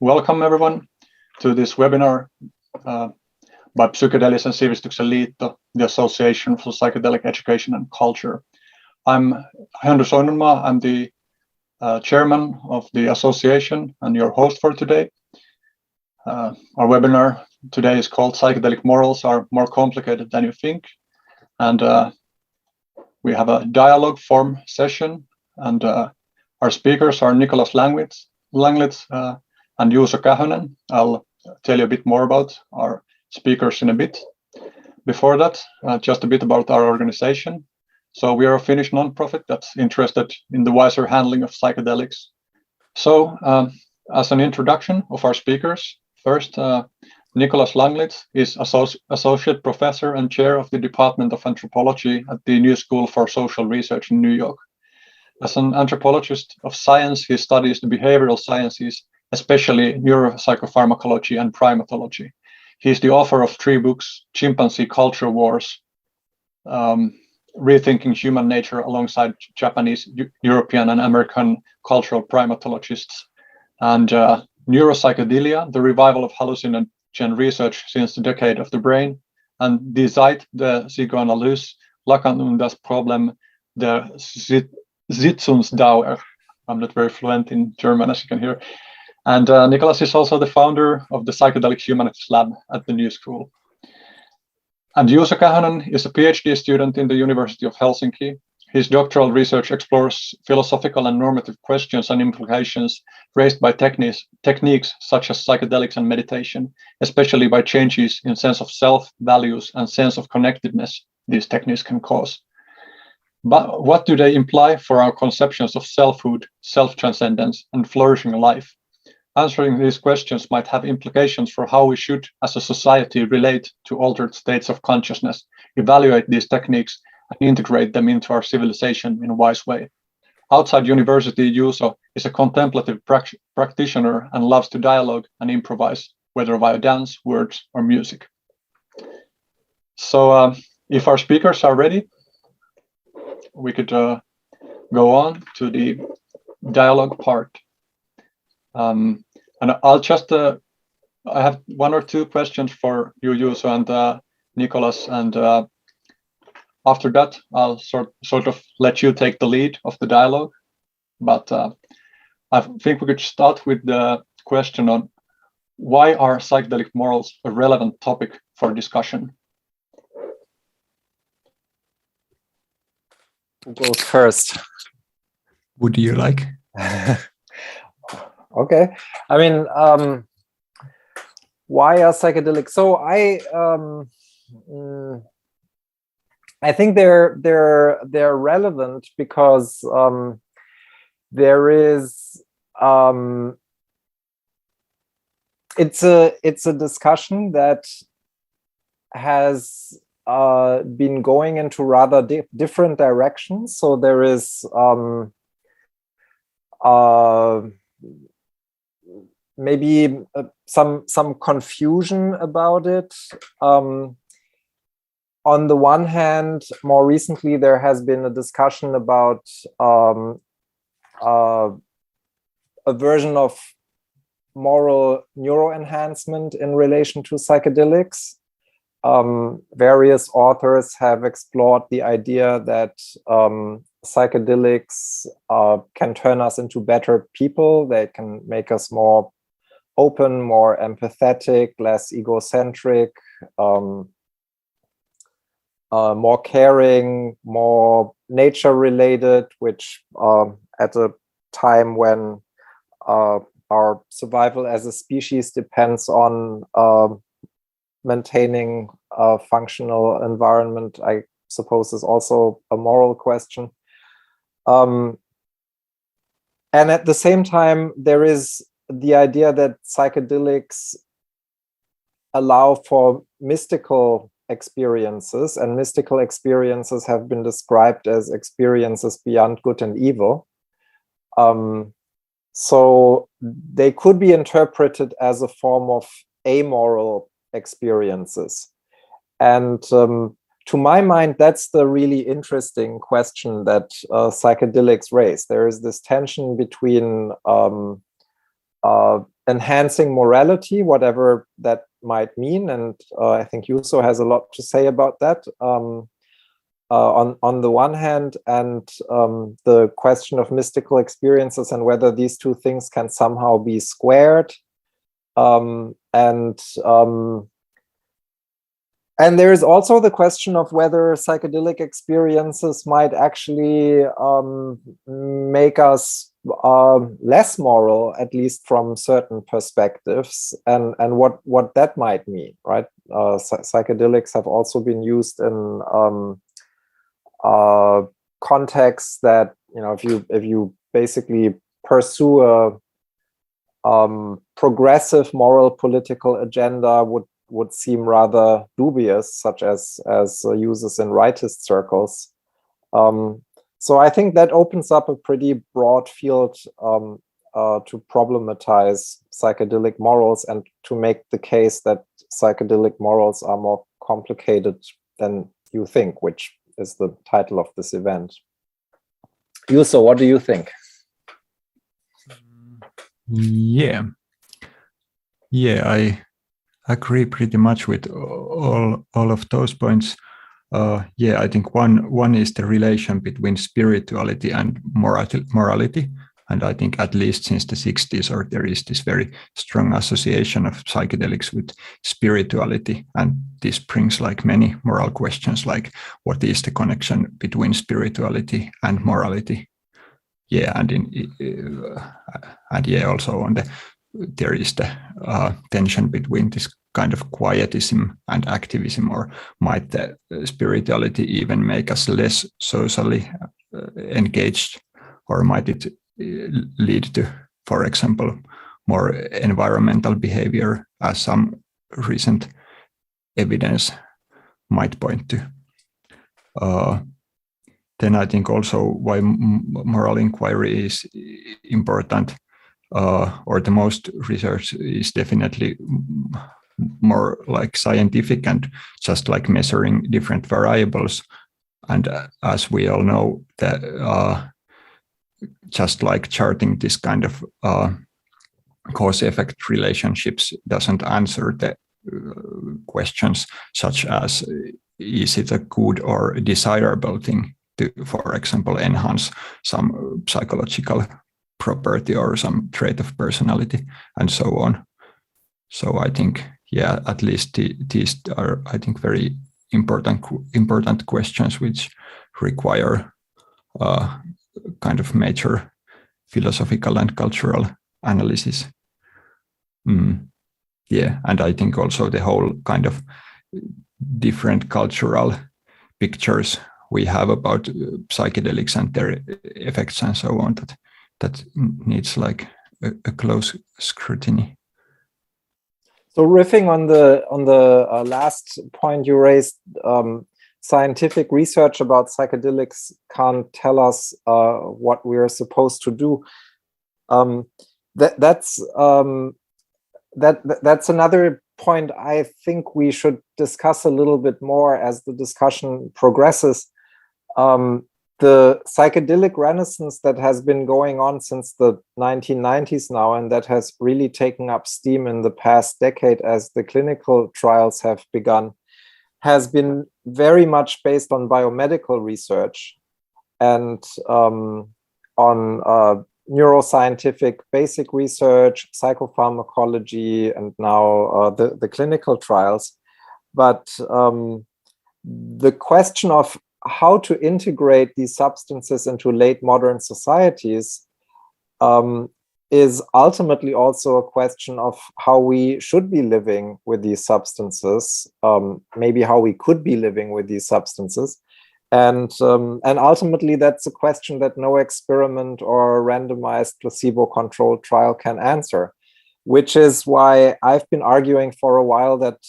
welcome everyone to this webinar by Psykedeelisen sivistyksen liitto, the Association for Psychedelic Education and Culture. I'm Henry Soinenmaa. I'm the chairman of the association and your host for today. Our webinar today is called Psychedelic Morals Are More Complicated Than You Think. And we have a dialogue form session, and our speakers are Nicolas Langlitz and Juuso Kähönen. I'll tell you a bit more about our speakers in a bit. Before that, just a bit about our organization. So we are a Finnish nonprofit that's interested in the wiser handling of psychedelics. So as an introduction of our speakers, first, Nicolas Langlitz is associate professor and chair of the Department of Anthropology at the New School for Social Research in New York. As an anthropologist of science, he studies the behavioral sciences, especially neuropsychopharmacology and primatology. He is the author of 3 books, Chimpanzee Culture Wars, Rethinking Human Nature alongside Japanese, European, and American cultural primatologists, and Neuropsychedelia, the revival of hallucinogen research since the decade of the brain, and Die Zeit der Psychoanalyse, Lacan und das Problem der Sitzungsdauer. I'm not very fluent in German, as you can hear. And Nicolas is also the founder of the Psychedelic Humanities Lab at the New School. And Juuso Kähönen is a PhD student in the University of Helsinki. His doctoral research explores philosophical and normative questions and implications raised by techniques such as psychedelics and meditation, especially by changes in sense of self, values, and sense of connectedness these techniques can cause. But what do they imply for our conceptions of selfhood, self-transcendence, and flourishing life? Answering these questions might have implications for how we should, as a society, relate to altered states of consciousness, evaluate these techniques, and integrate them into our civilization in a wise way. Outside university, Juuso is a contemplative practitioner and loves to dialogue and improvise, whether via dance, words, or music. So if our speakers are ready, we could go on to the dialogue part. And I'll just, I have 1 or 2 questions for you, Juuso and Nicolas, and after that, I'll sort of let you take the lead of the dialogue. But I think we could start with the question on why are psychedelic morals a relevant topic for discussion? Who goes first? Would you like? Okay. I mean, why are psychedelics? So I think they're relevant because there is it's a discussion that has been going into rather different directions. So there is maybe some confusion about it. On the one hand, more recently, there has been a discussion about a version of moral neuroenhancement in relation to psychedelics. Various authors have explored the idea that psychedelics can turn us into better people. They can make us more open, more empathetic, less egocentric, more caring, more nature-related, which at a time when our survival as a species depends on maintaining a functional environment, I suppose is also a moral question. And at the same time, there is the idea that psychedelics allow for mystical experiences, and mystical experiences have been described as experiences beyond good and evil. So they could be interpreted as a form of amoral experiences. And to my mind, that's the really interesting question that psychedelics raise. There is this tension between enhancing morality, whatever that might mean. And I think Juuso has a lot to say about that. On the one hand, and the question of mystical experiences and whether these two things can somehow be squared. And there is also the question of whether psychedelic experiences might actually make us less moral, at least from certain perspectives, and what that might mean, right? Psychedelics have also been used in contexts that, you know, if you basically pursue a progressive moral political agenda would seem rather dubious, such as uses in rightist circles. So I think that opens up a pretty broad field to problematize psychedelic morals and to make the case that psychedelic morals are more complicated than you think, which is the title of this event. Juuso, what do you think? Yeah, I agree pretty much with all of those points. Yeah, I think one is the relation between spirituality and morality. And I think at least since the 60s, or there is this very strong association of psychedelics with spirituality. And this brings like many moral questions, like what is the connection between spirituality and morality? Yeah, and yeah, also on there is the tension between this kind of quietism and activism, or might the spirituality even make us less socially engaged, or might it lead to, for example, more environmental behavior, as some recent evidence might point to. Then I think also why moral inquiry is important, or the most research is definitely more like scientific and just like measuring different variables. And as we all know, that just like charting this kind of cause-effect relationships doesn't answer the questions such as, is it a good or desirable thing to, for example, enhance some psychological property or some trait of personality, and so on. So I think, yeah, at least these are, I think, very important questions which require kind of major philosophical and cultural analysis. Yeah, and I think also the whole kind of different cultural pictures we have about psychedelics and their effects and so on, that needs like a close scrutiny. So riffing on the last point you raised, scientific research about psychedelics can't tell us what we are supposed to do. That's another point I think we should discuss a little bit more as the discussion progresses. The psychedelic renaissance that has been going on since the 1990s now, and that has really taken up steam in the past decade as the clinical trials have begun, has been very much based on biomedical research and on neuroscientific basic research, psychopharmacology, and now the clinical trials. But the question of how to integrate these substances into late modern societies is ultimately also a question of how we should be living with these substances, maybe how we could be living with these substances. And ultimately, that's a question that no experiment or randomized placebo-controlled trial can answer, which is why I've been arguing for a while that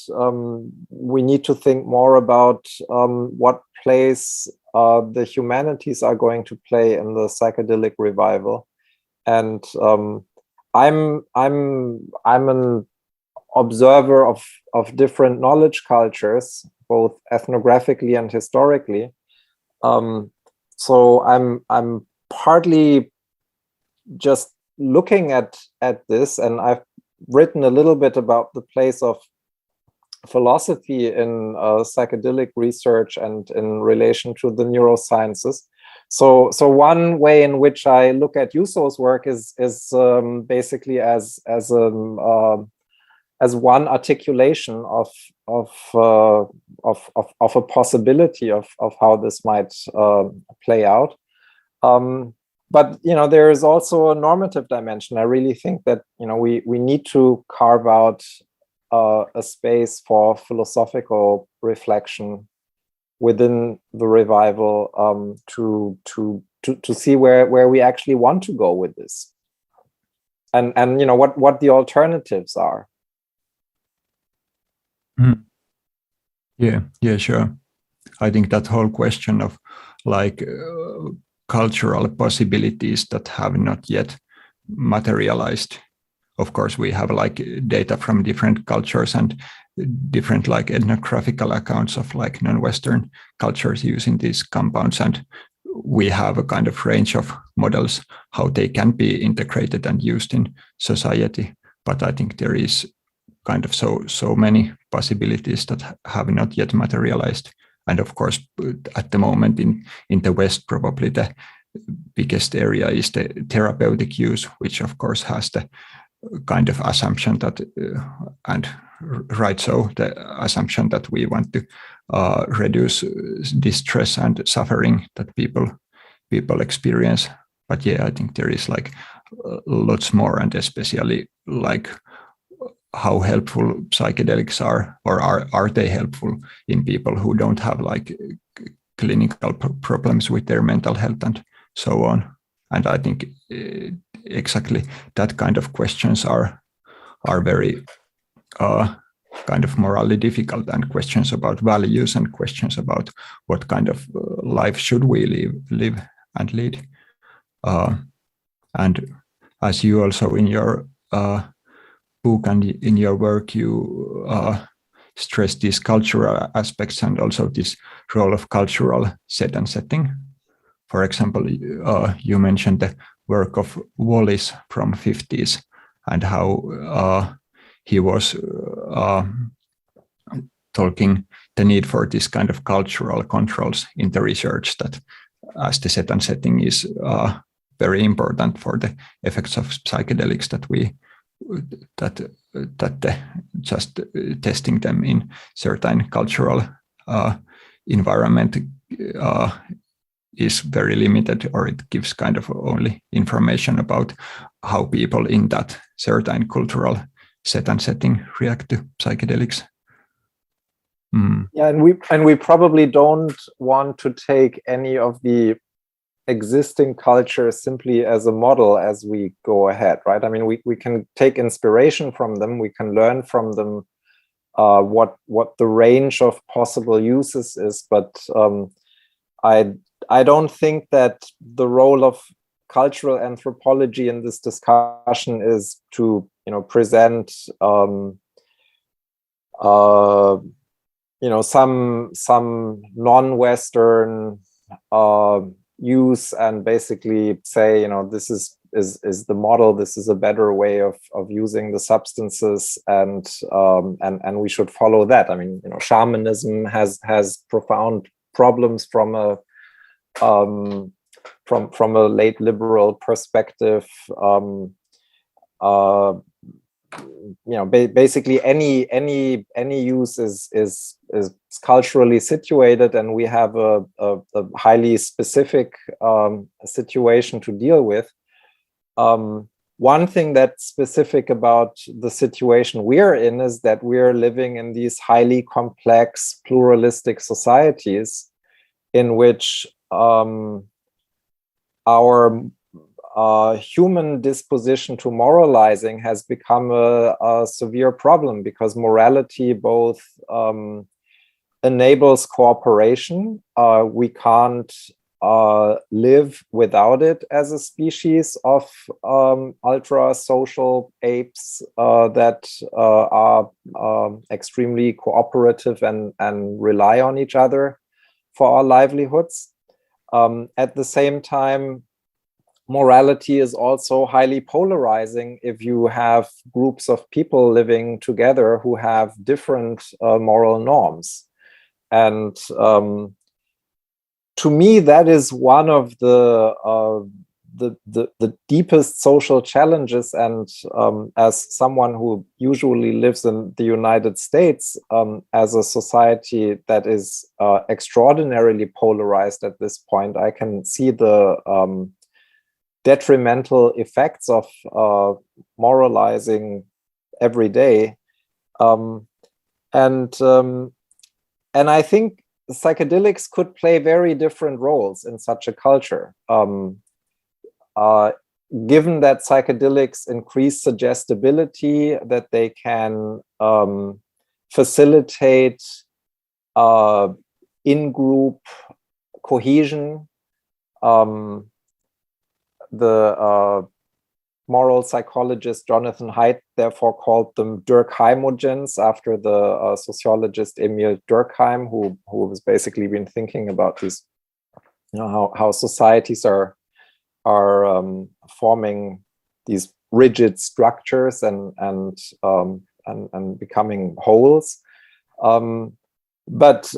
we need to think more about what place the humanities are going to play in the psychedelic revival. And I'm an observer of different knowledge cultures, both ethnographically and historically. So I'm partly just looking at this, and I've written a little bit about the place of philosophy in psychedelic research and in relation to the neurosciences. So one way in which I look at Juuso's work is basically as one articulation of a possibility of how this might play out. But there is also a normative dimension. I really think that we need to carve out a space for philosophical reflection within the revival to see where we actually want to go with this, and what the alternatives are. Yeah, sure. I think that whole question of like cultural possibilities that have not yet materialized. Of course, we have like data from different cultures and different like ethnographical accounts of like non-Western cultures using these compounds, and we have a kind of range of models how they can be integrated and used in society. But I think there is kind of so many possibilities that have not yet materialized. And of course, at the moment in the West, probably the biggest area is the therapeutic use, which of course has the kind of assumption that, and right so, the assumption that we want to reduce distress and suffering that people experience. But yeah, I think there is like lots more, and especially like how helpful psychedelics are, or are they helpful in people who don't have like clinical problems with their mental health and so on. And I think exactly that kind of questions are very kind of morally difficult, and questions about values and questions about what kind of life should we live and lead. And as you also in your book and in your work, you stress these cultural aspects and also this role of cultural set and setting. For example, you mentioned the work of Wallis from 50s and how he was talking the need for this kind of cultural controls in the research, that as the set and setting is very important for the effects of psychedelics, that just testing them in certain cultural environment is very limited, or it gives kind of only information about how people in that certain cultural set and setting react to psychedelics. Yeah, and we probably don't want to take any of the existing cultures simply as a model as we go ahead, right? I mean, we can take inspiration from them, we can learn from them what the range of possible uses is, but I don't think that the role of cultural anthropology in this discussion is to present some non-Western use and basically say, this is the model, this is a better way of using the substances, and we should follow that. I mean, shamanism has profound problems from a late liberal perspective. Basically any use is culturally situated, and we have a highly specific situation to deal with. One thing that's specific about the situation we're in is that we're living in these highly complex pluralistic societies in which our human disposition to moralizing has become a severe problem, because morality both enables cooperation. We can't live without it as a species of ultra social apes that are extremely cooperative and rely on each other for our livelihoods. At the same time, morality is also highly polarizing if you have groups of people living together who have different moral norms. And to me, that is one of the deepest social challenges. And as someone who usually lives in the United States, as a society that is extraordinarily polarized at this point, I can see the detrimental effects of moralizing every day. And I think psychedelics could play very different roles in such a culture. Given that psychedelics increase suggestibility, that they can facilitate in-group cohesion, the moral psychologist Jonathan Haidt therefore called them Durkheimogens, after the sociologist Emil Durkheim, who has basically been thinking about these, how societies are forming these rigid structures and becoming wholes. But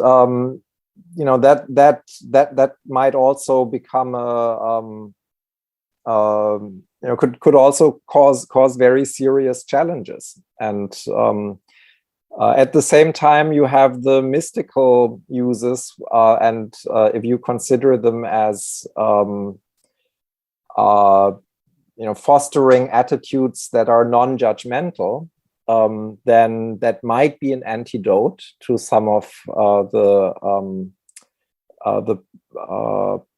that might also become could also cause very serious challenges. And at the same time, you have the mystical uses, and if you consider them as fostering attitudes that are non-judgmental, then that might be an antidote to some of the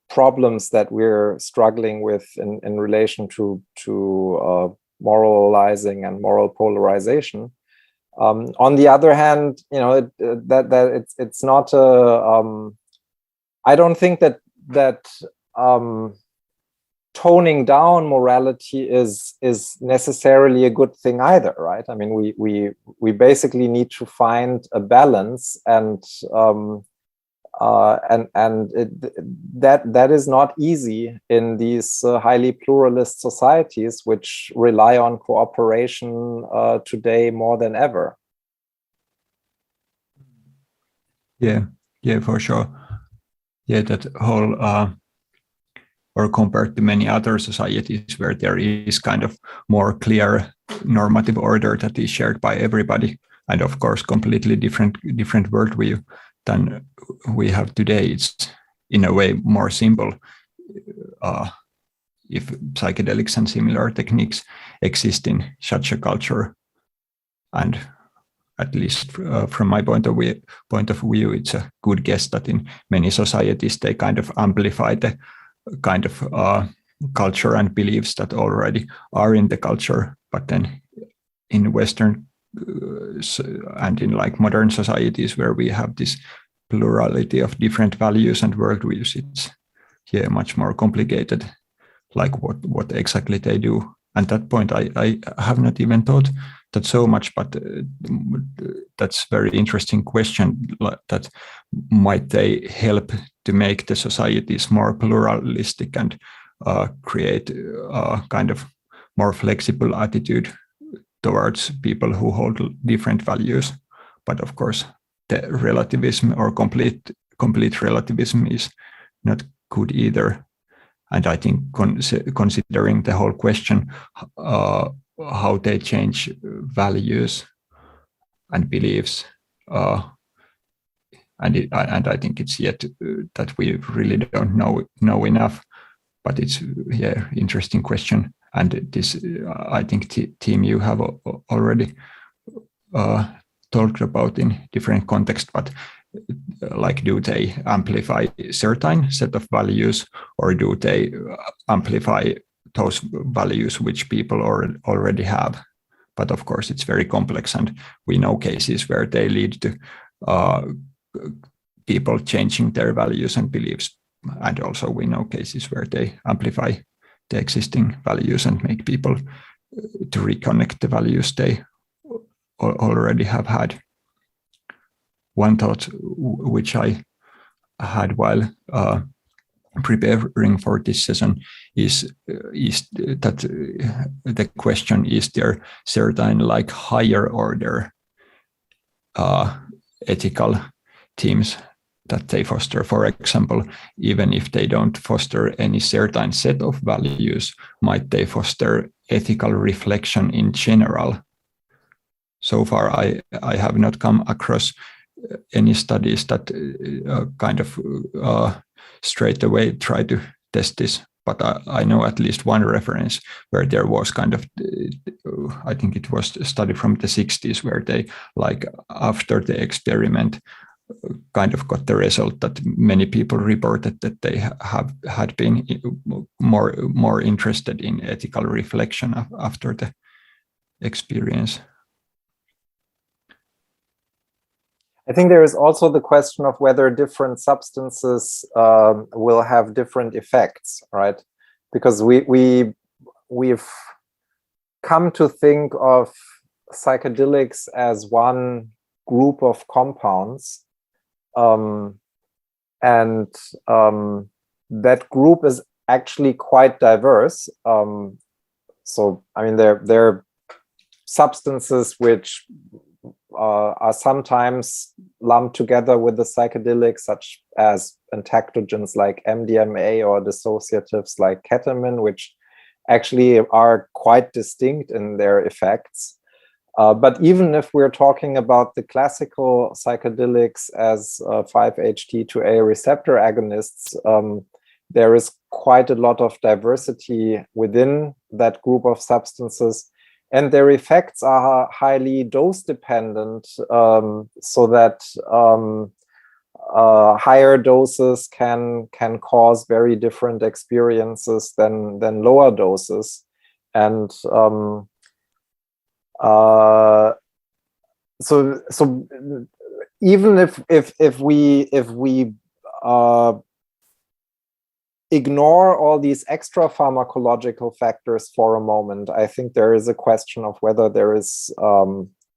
problems that we're struggling with in relation to moralizing and moral polarization. On the other hand, it's not a. I don't think that toning down morality is necessarily a good thing either, right? I mean, we basically need to find a balance, and that is not easy in these highly pluralist societies, which rely on cooperation today more than ever. Yeah, for sure. Yeah, that whole or compared to many other societies where there is kind of more clear normative order that is shared by everybody, and of course completely different worldview than we have today. It's in a way more simple if psychedelics and similar techniques exist in such a culture. And at least from my point of view, it's a good guess that in many societies they kind of amplify the kind of culture and beliefs that already are in the culture. But then in Western and in like modern societies where we have this plurality of different values and worldviews, it's much more complicated, like what exactly they do. And that point I have not even thought that so much, but that's very interesting question, that might they help to make the societies more pluralistic and create a kind of more flexible attitude towards people who hold different values. But of course, the relativism or complete relativism is not good either. And I think considering the whole question, how they change values and beliefs, and I think it's yet that we really don't know enough. But it's interesting question. And this, I think, team you have already talked about in different contexts, but like, do they amplify certain set of values, or do they amplify those values which people already have? But of course, it's very complex, and we know cases where they lead to people changing their values and beliefs, and also we know cases where they amplify the existing values and make people to reconnect the values they already have had. One thought which I had while preparing for this session is that the question, is there certain like higher order ethical themes that they foster? For example, even if they don't foster any certain set of values, might they foster ethical reflection in general? So far, I have not come across any studies that kind of straight away try to test this. But I know at least one reference where there was kind of, I think it was a study from the 60s where they, like after the experiment, kind of got the result that many people reported that they had been more interested in ethical reflection after the experience. I think there is also the question of whether different substances will have different effects, right? Because we've come to think of psychedelics as one group of compounds, and that group is actually quite diverse. So, I mean, there are substances which are sometimes lumped together with the psychedelics, such as entactogens like MDMA or dissociatives like ketamine, which actually are quite distinct in their effects. But even if we're talking about the classical psychedelics as 5-HT2A receptor agonists, there is quite a lot of diversity within that group of substances. And their effects are highly dose dependent, so that higher doses can cause very different experiences than lower doses. And so even if we ignore all these extra pharmacological factors for a moment, I think there is a question of whether there is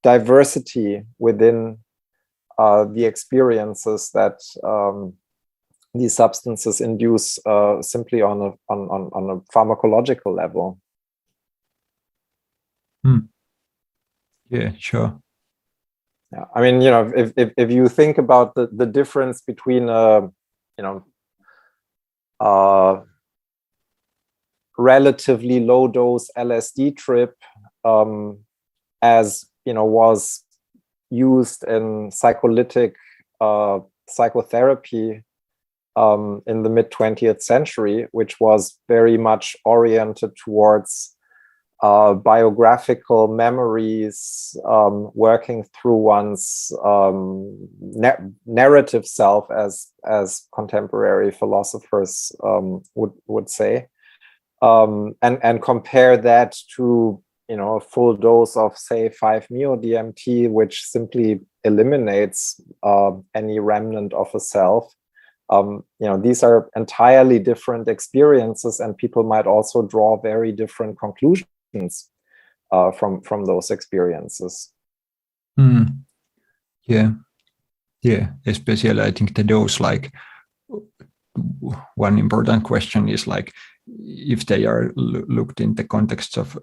diversity within the experiences that these substances induce simply on a pharmacological level. Yeah, sure. Yeah, I mean, if you think about the difference between relatively low dose LSD trip, as was used in psycholytic psychotherapy in the mid-20th century, which was very much oriented towards biographical memories, working through one's narrative self, as contemporary philosophers would say, and compare that to a full dose of, say, 5-MeO-DMT, which simply eliminates any remnant of a self. These are entirely different experiences, and people might also draw very different conclusions from those experiences. Yeah, especially I think the dose, like one important question is like if they are looked in the context of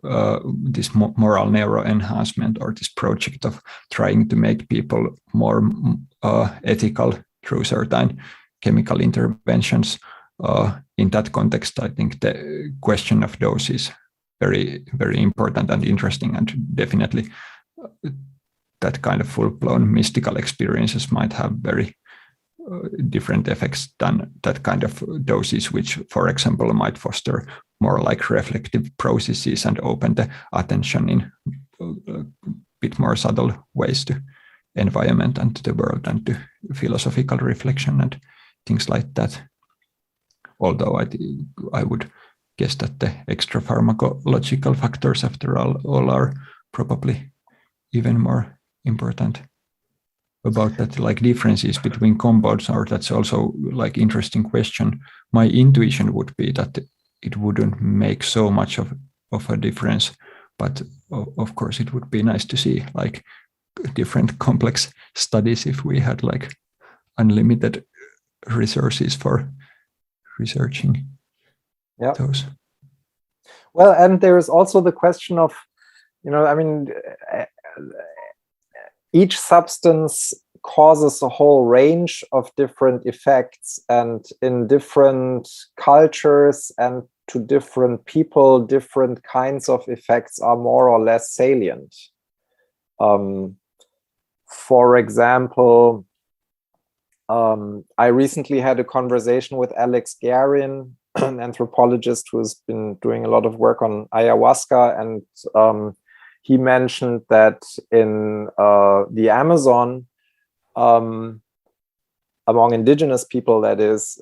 this moral neuroenhancement, or this project of trying to make people more ethical through certain chemical interventions. In that context, I think the question of dose is very, very important and interesting, and definitely that kind of full-blown mystical experiences might have very different effects than that kind of doses, which, for example, might foster more like reflective processes and open the attention in a bit more subtle ways to environment and to the world and to philosophical reflection and things like that. Although I would guess that the extra-pharmacological factors, after all are probably even more important. About that, like differences between compounds, or that's also like interesting question. My intuition would be that it wouldn't make so much of a difference, but of course it would be nice to see like different complex studies if we had like unlimited resources for researching those. Well, and there is also the question of, I mean, each substance causes a whole range of different effects, and in different cultures and to different people, different kinds of effects are more or less salient. For example, I recently had a conversation with Alex Garin, an anthropologist who has been doing a lot of work on ayahuasca, and he mentioned that in the Amazon, among indigenous people, that is,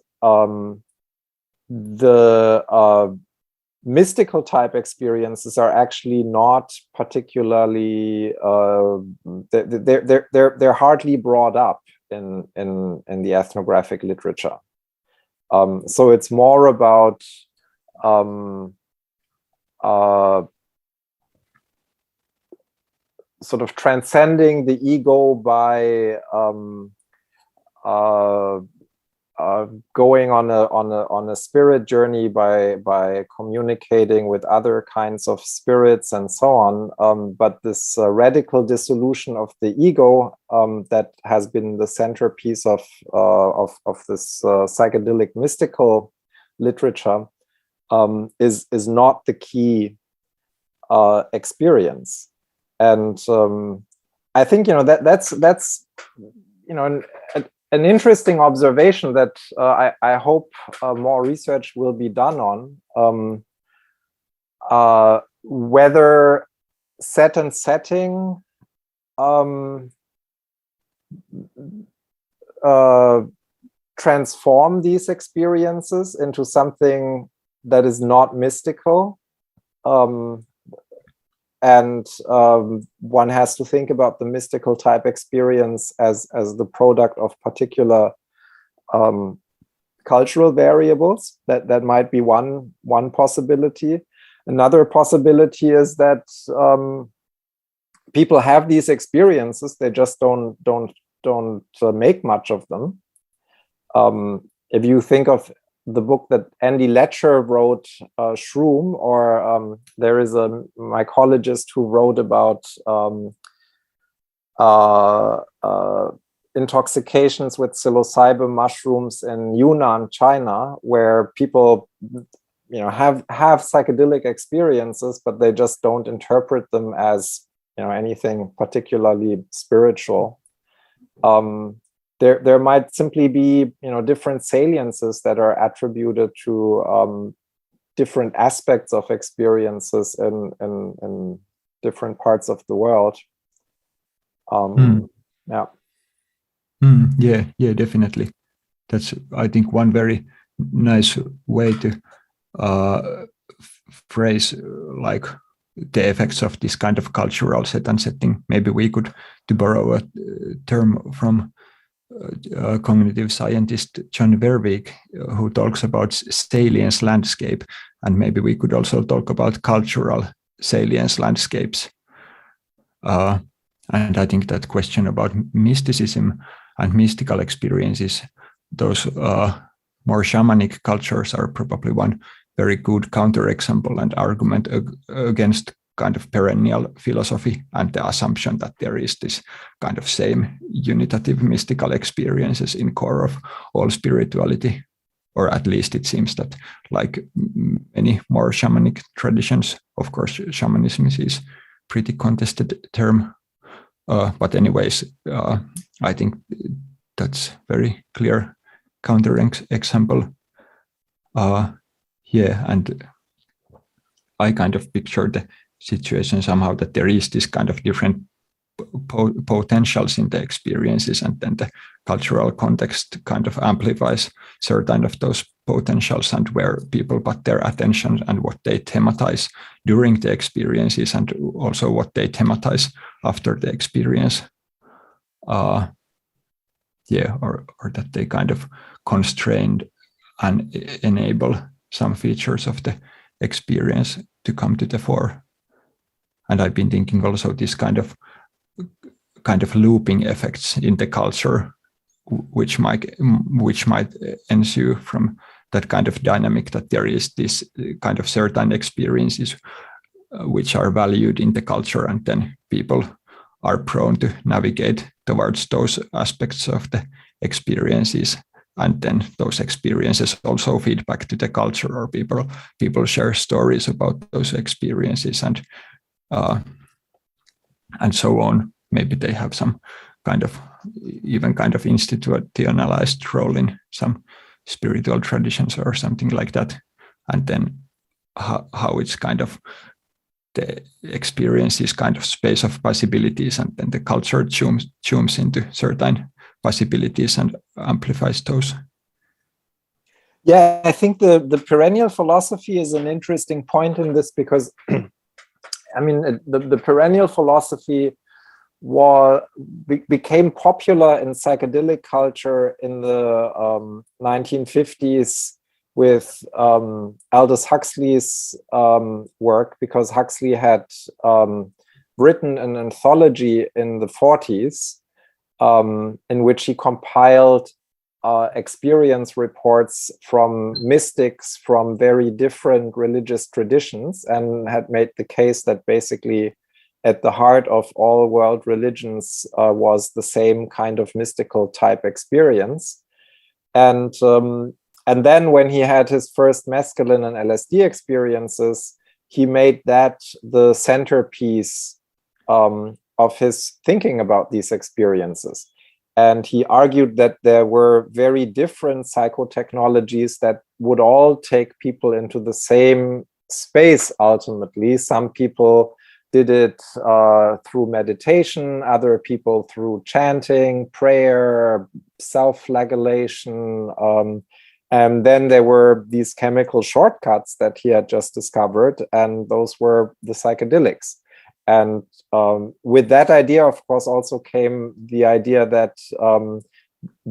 the mystical type experiences are actually not particularly, they're hardly brought up in the ethnographic literature. So it's more about sort of transcending the ego by going on a spirit journey, by communicating with other kinds of spirits and so on. But this radical dissolution of the ego that has been the centerpiece of this psychedelic mystical literature is not the key experience. And I think that's an interesting observation that I hope more research will be done on, whether set and setting transform these experiences into something that is not mystical. And one has to think about the mystical type experience as the product of particular cultural variables. That might be one possibility. Another possibility is that people have these experiences; they just don't make much of them. If you think of the book that Andy Letcher wrote, Shroom, or there is a mycologist who wrote about intoxications with psilocybin mushrooms in Yunnan, China, where people have psychedelic experiences, but they just don't interpret them as anything particularly spiritual. There might simply be different saliences that are attributed to different aspects of experiences in different parts of the world. Yeah, definitely. That's, I think, one very nice way to phrase like the effects of this kind of cultural set and setting. Maybe we could, to borrow a term from cognitive scientist John Verbeek, who talks about salience landscape, and maybe we could also talk about cultural salience landscapes. And I think that question about mysticism and mystical experiences, those more shamanic cultures are probably one very good counterexample and argument against kind of perennial philosophy and the assumption that there is this kind of same unitative mystical experiences in core of all spirituality, or at least it seems that, like many more shamanic traditions, of course shamanism is pretty contested term, but anyways, I think that's very clear counter example. And I kind of pictured the situation somehow that there is this kind of different potentials in the experiences, and then the cultural context kind of amplifies certain of those potentials, and where people put their attention and what they thematize during the experiences, and also what they thematize after the experience. Or that they kind of constrained and enable some features of the experience to come to the fore. And I've been thinking also this kind of looping effects in the culture, which might ensue from that kind of dynamic, that there is this kind of certain experiences which are valued in the culture, and then people are prone to navigate towards those aspects of the experiences, and then those experiences also feed back to the culture, or people share stories about those experiences, and so on. Maybe they have some kind of institutionalized role in some spiritual traditions or something like that, and then how it's kind of the experience is kind of space of possibilities, and then the culture zooms into certain possibilities and amplifies those. Yeah, I think the perennial philosophy is an interesting point in this, because I mean, the perennial philosophy became popular in psychedelic culture in the 1950s with Aldous Huxley's work, because Huxley had written an anthology in the 40s in which he compiled experience reports from mystics from very different religious traditions, and had made the case that basically at the heart of all world religions was the same kind of mystical type experience. And then when he had his first mescaline and LSD experiences, he made that the centerpiece of his thinking about these experiences. And he argued that there were very different psychotechnologies that would all take people into the same space ultimately. Some people did it through meditation, other people through chanting, prayer, self-flagellation. And then there were these chemical shortcuts that he had just discovered, and those were the psychedelics. And with that idea, of course, also came the idea that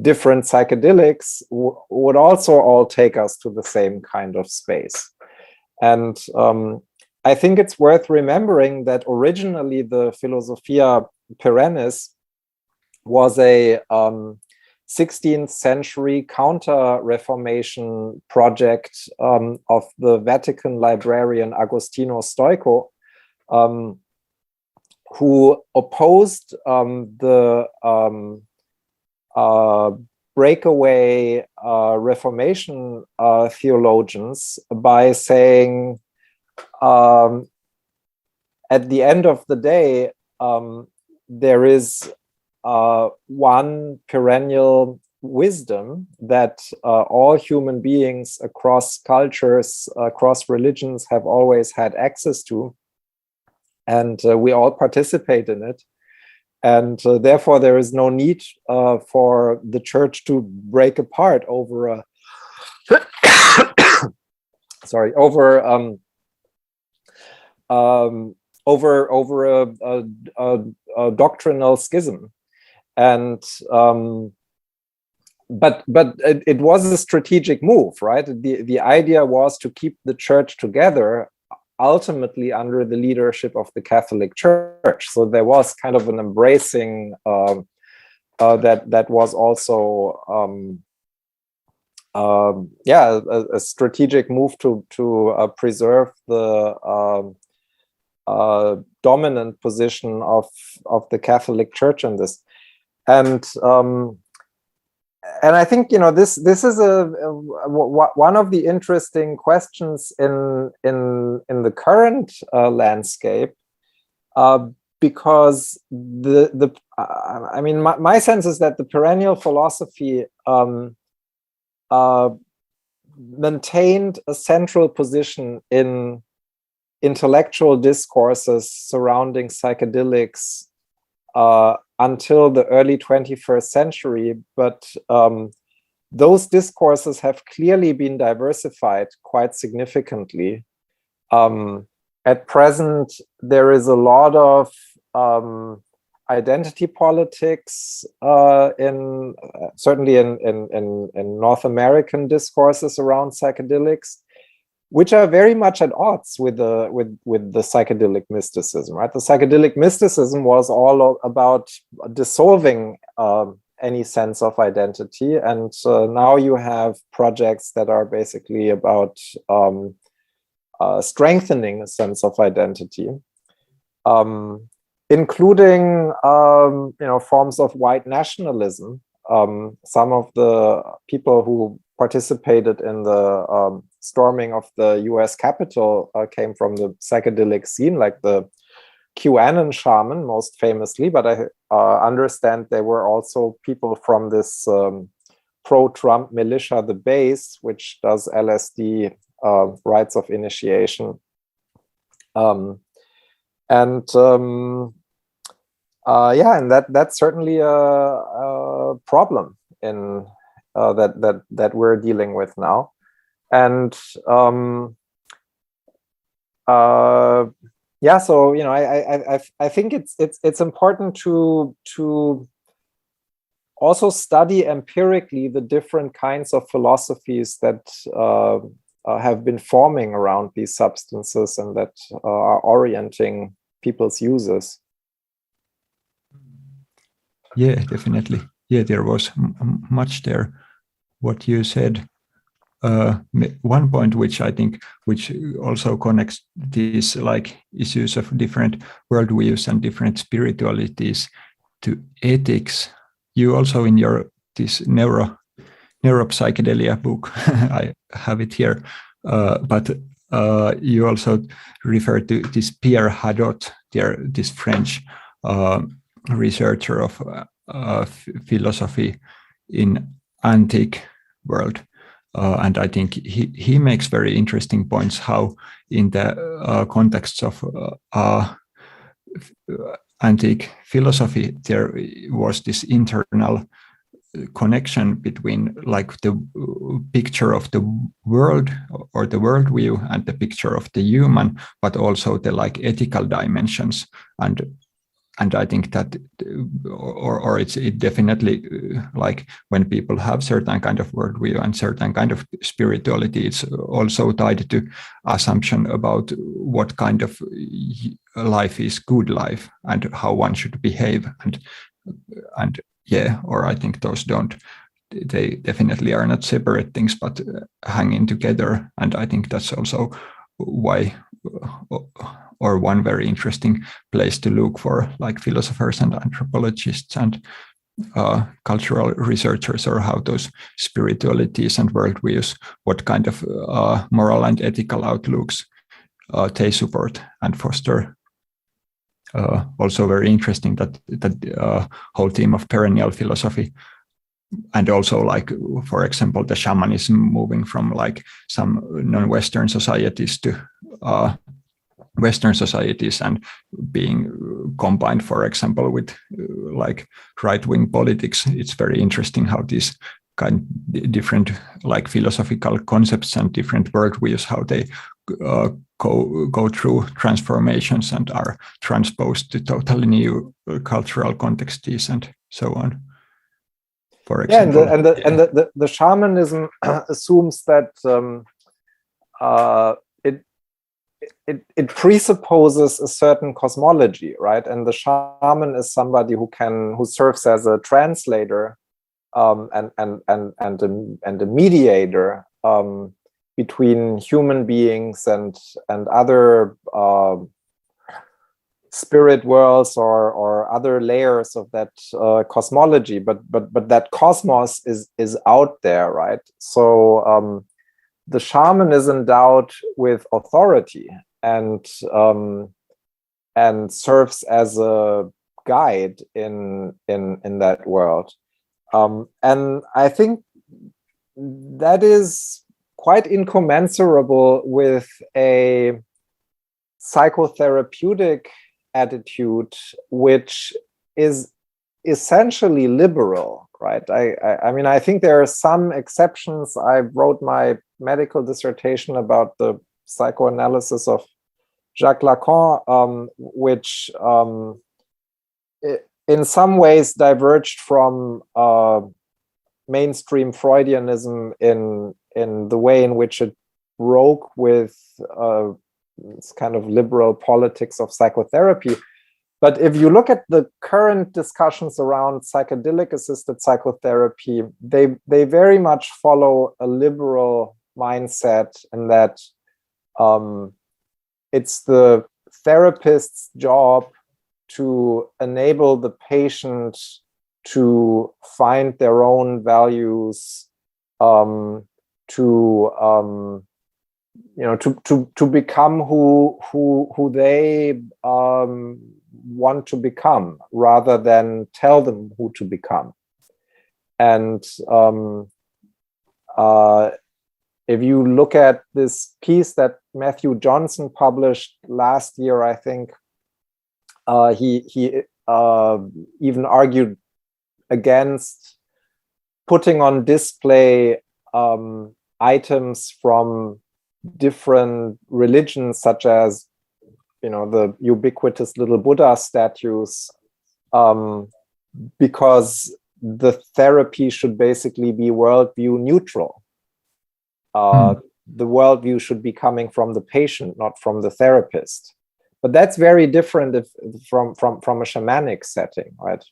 different psychedelics would also all take us to the same kind of space. And I think it's worth remembering that originally the Philosophia Perennis was a 16th century counter-Reformation project of the Vatican librarian Agostino Stoico, who opposed the breakaway Reformation theologians by saying, at the end of the day, there is one perennial wisdom that all human beings across cultures, across religions have always had access to, and we all participate in it. And therefore, there is no need for the church to break apart over a a doctrinal schism. And but it was a strategic move, right? The idea was to keep the church together, ultimately under the leadership of the Catholic Church. So there was kind of an embracing that was also a strategic move to preserve the dominant position of the Catholic Church in this. And I think, you know, this is one of the interesting questions in the current landscape, because I mean, my sense is that the perennial philosophy maintained a central position in intellectual discourses surrounding psychedelics until the early 21st century, but those discourses have clearly been diversified quite significantly. At present, there is a lot of identity politics certainly in North American discourses around psychedelics, which are very much at odds with the psychedelic mysticism, right? The psychedelic mysticism was all about dissolving any sense of identity. And now you have projects that are basically about strengthening a sense of identity, including forms of white nationalism. Some of the people who participated in the storming of the US Capitol came from the psychedelic scene, like the QAnon shaman, most famously, but I understand there were also people from this pro-Trump militia, the Base, which does LSD rites of initiation. And that's certainly a problem in that we're dealing with now. And so I think it's important to also study empirically the different kinds of philosophies that have been forming around these substances and that are orienting people's uses. Yeah, definitely. Yeah, there was much there. What you said. One point which I think which also connects these like issues of different worldviews and different spiritualities to ethics. You also in this neuropsychedelia book, I have it here, but you also refer to this Pierre Hadot, this French researcher of philosophy in antique world. And I think he makes very interesting points how in the context of antique philosophy, there was this internal connection between like the picture of the world or the worldview and the picture of the human, but also the like ethical dimensions. And I think that, or it definitely like when people have certain kind of worldview and certain kind of spirituality, it's also tied to assumption about what kind of life is good life and how one should behave. And yeah, or I think those they definitely are not separate things, but hanging together. And I think that's also why, or one very interesting place to look for like philosophers and anthropologists and cultural researchers, or how those spiritualities and worldviews, what kind of moral and ethical outlooks they support and foster. Also very interesting that whole theme of perennial philosophy, and also like, for example, the shamanism moving from like some non-Western societies to Western societies and being combined, for example, with like right-wing politics. It's very interesting how these different like philosophical concepts and different worldviews, how they go through transformations and are transposed to totally new cultural contexts and so on. For example, the shamanism assumes that it presupposes a certain cosmology, right? And the shaman is somebody who serves as a translator and a mediator between human beings and other spirit worlds or other layers of that cosmology. But that cosmos is out there, right? So the shaman is endowed with authority and serves as a guide in that world. And I think that is quite incommensurable with a psychotherapeutic attitude, which is essentially liberal, right? I mean, I think there are some exceptions. I wrote my medical dissertation about the psychoanalysis of Jacques Lacan, which in some ways diverged from mainstream Freudianism in the way in which it broke with this kind of liberal politics of psychotherapy. But if you look at the current discussions around psychedelic-assisted psychotherapy, they very much follow a liberal mindset in that it's the therapist's job to enable the patient to find their own values, to become who they want to become, rather than tell them who to become. And if you look at this piece that Matthew Johnson published last year, I think he even argued against putting on display items from different religions, such as, the ubiquitous little Buddha statues, because the therapy should basically be worldview neutral. The worldview should be coming from the patient, not from the therapist. But that's very different from a shamanic setting, right?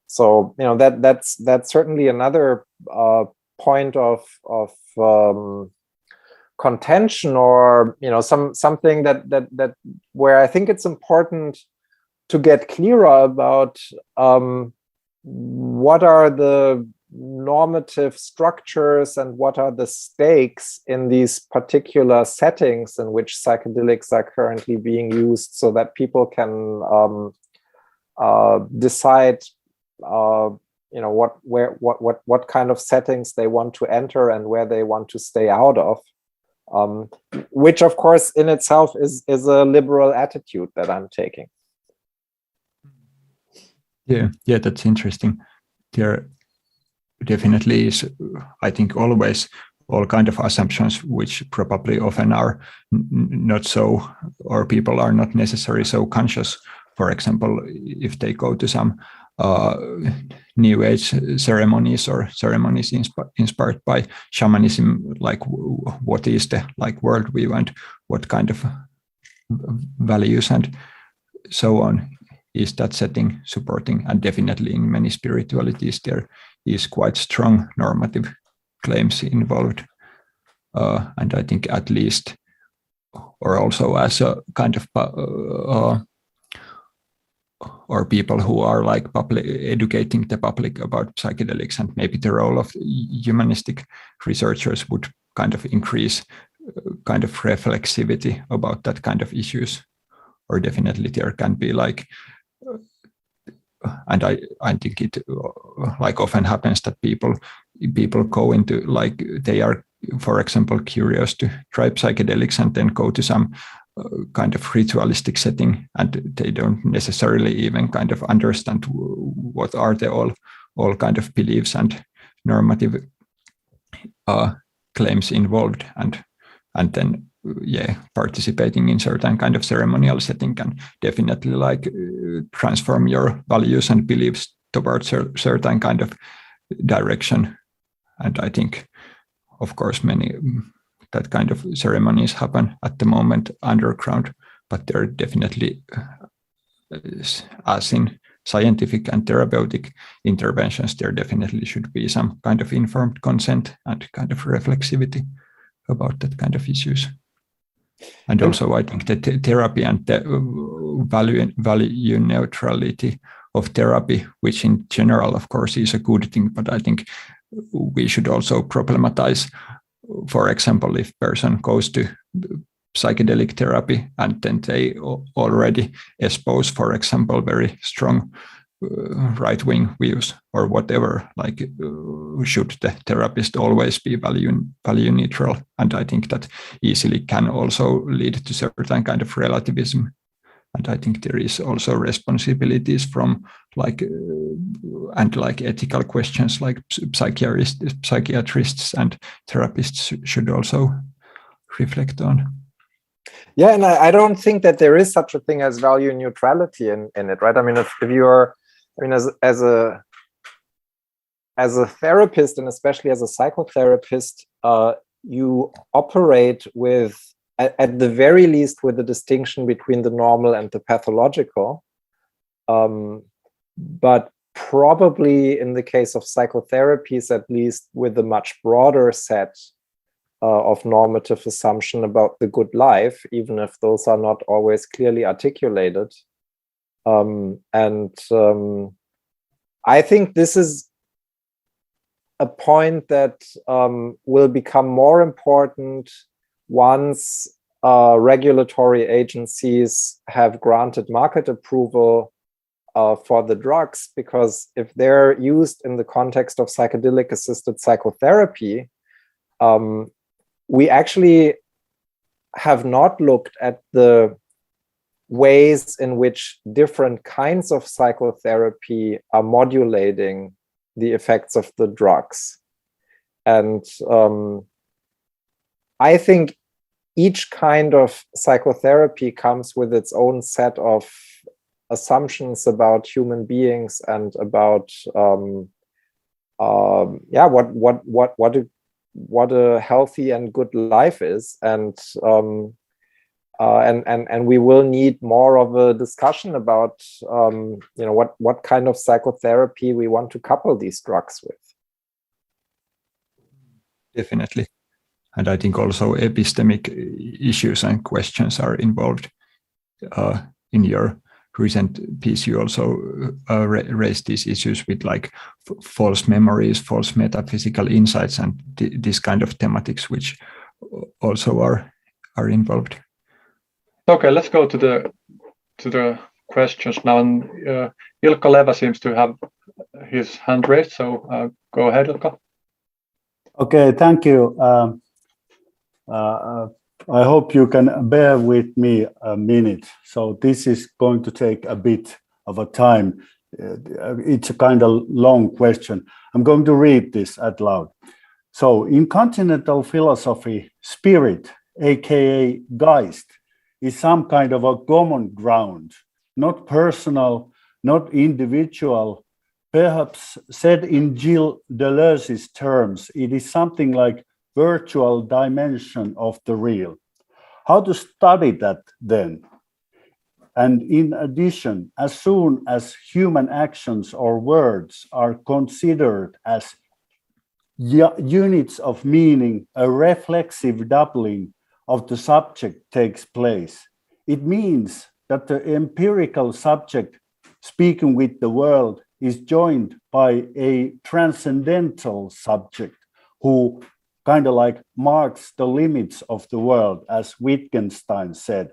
So that's certainly another point of contention, or something that where I think it's important to get clearer about what are the normative structures and what are the stakes in these particular settings in which psychedelics are currently being used, so that people can decide what kind of settings they want to enter and where they want to stay out of, which of course in itself is a liberal attitude that I'm taking. Yeah, that's interesting. There definitely is, I think, always all kind of assumptions which probably often are not so, or people are not necessarily so conscious. For example, if they go to some New Age ceremonies or ceremonies inspired by shamanism, like what is the worldview and what kind of values and so on is that setting supporting. And definitely in many spiritualities there is quite strong normative claims involved, and I think at least, or also as a kind of or people who are educating the public about psychedelics, and maybe the role of humanistic researchers would kind of increase kind of reflexivity about that kind of issues. Or definitely there can be and I think it often happens that people go into they are, for example, curious to try psychedelics and then go to some kind of ritualistic setting, and they don't necessarily even kind of understand what are the all kind of beliefs and normative claims involved, and then participating in certain kind of ceremonial setting can definitely transform your values and beliefs towards a certain kind of direction. And I think, of course, many that kind of ceremonies happen at the moment underground, but there definitely, as in scientific and therapeutic interventions, there definitely should be some kind of informed consent and kind of reflexivity about that kind of issues. And also, I think that therapy and the value neutrality of therapy, which in general, of course, is a good thing, but I think we should also problematize, for example, if person goes to psychedelic therapy and then they already espouse, for example, very strong right-wing views or whatever, should the therapist always be value neutral? And I think that easily can also lead to certain kind of relativism. And I think there is also responsibilities from ethical questions, like psychiatrists and therapists should also reflect on. Yeah, and I don't think that there is such a thing as value neutrality in it, right? I mean, if you're, as a therapist, and especially as a psychotherapist, you operate with at the very least with the distinction between the normal and the pathological, but probably in the case of psychotherapies, at least with a much broader set of normative assumption about the good life, even if those are not always clearly articulated. I think this is a point that will become more important once regulatory agencies have granted market approval for the drugs, because if they're used in the context of psychedelic assisted psychotherapy, we actually have not looked at the ways in which different kinds of psychotherapy are modulating the effects of the drugs. And I think each kind of psychotherapy comes with its own set of assumptions about human beings and about what a healthy and good life is, and we will need more of a discussion about what kind of psychotherapy we want to couple these drugs with. Definitely. And I think also epistemic issues and questions are involved. In your recent piece, you also raised these issues with like false memories, false metaphysical insights, and this kind of thematics, which also are involved. Okay, let's go to the questions now. And Ilkka Leva seems to have his hand raised, so go ahead, Ilkka. Okay, thank you. I hope you can bear with me a minute. So this is going to take a bit of a time. It's a kind of long question. I'm going to read this out loud. So in continental philosophy, spirit, aka Guist, is some kind of a common ground, not personal, not individual. Perhaps said in Gilles Deleuze's terms, it is something like virtual dimension of the real. How to study that then? And in addition, as soon as human actions or words are considered as units of meaning, a reflexive doubling of the subject takes place. It means that the empirical subject speaking with the world is joined by a transcendental subject who kind of like marks the limits of the world, as Wittgenstein said.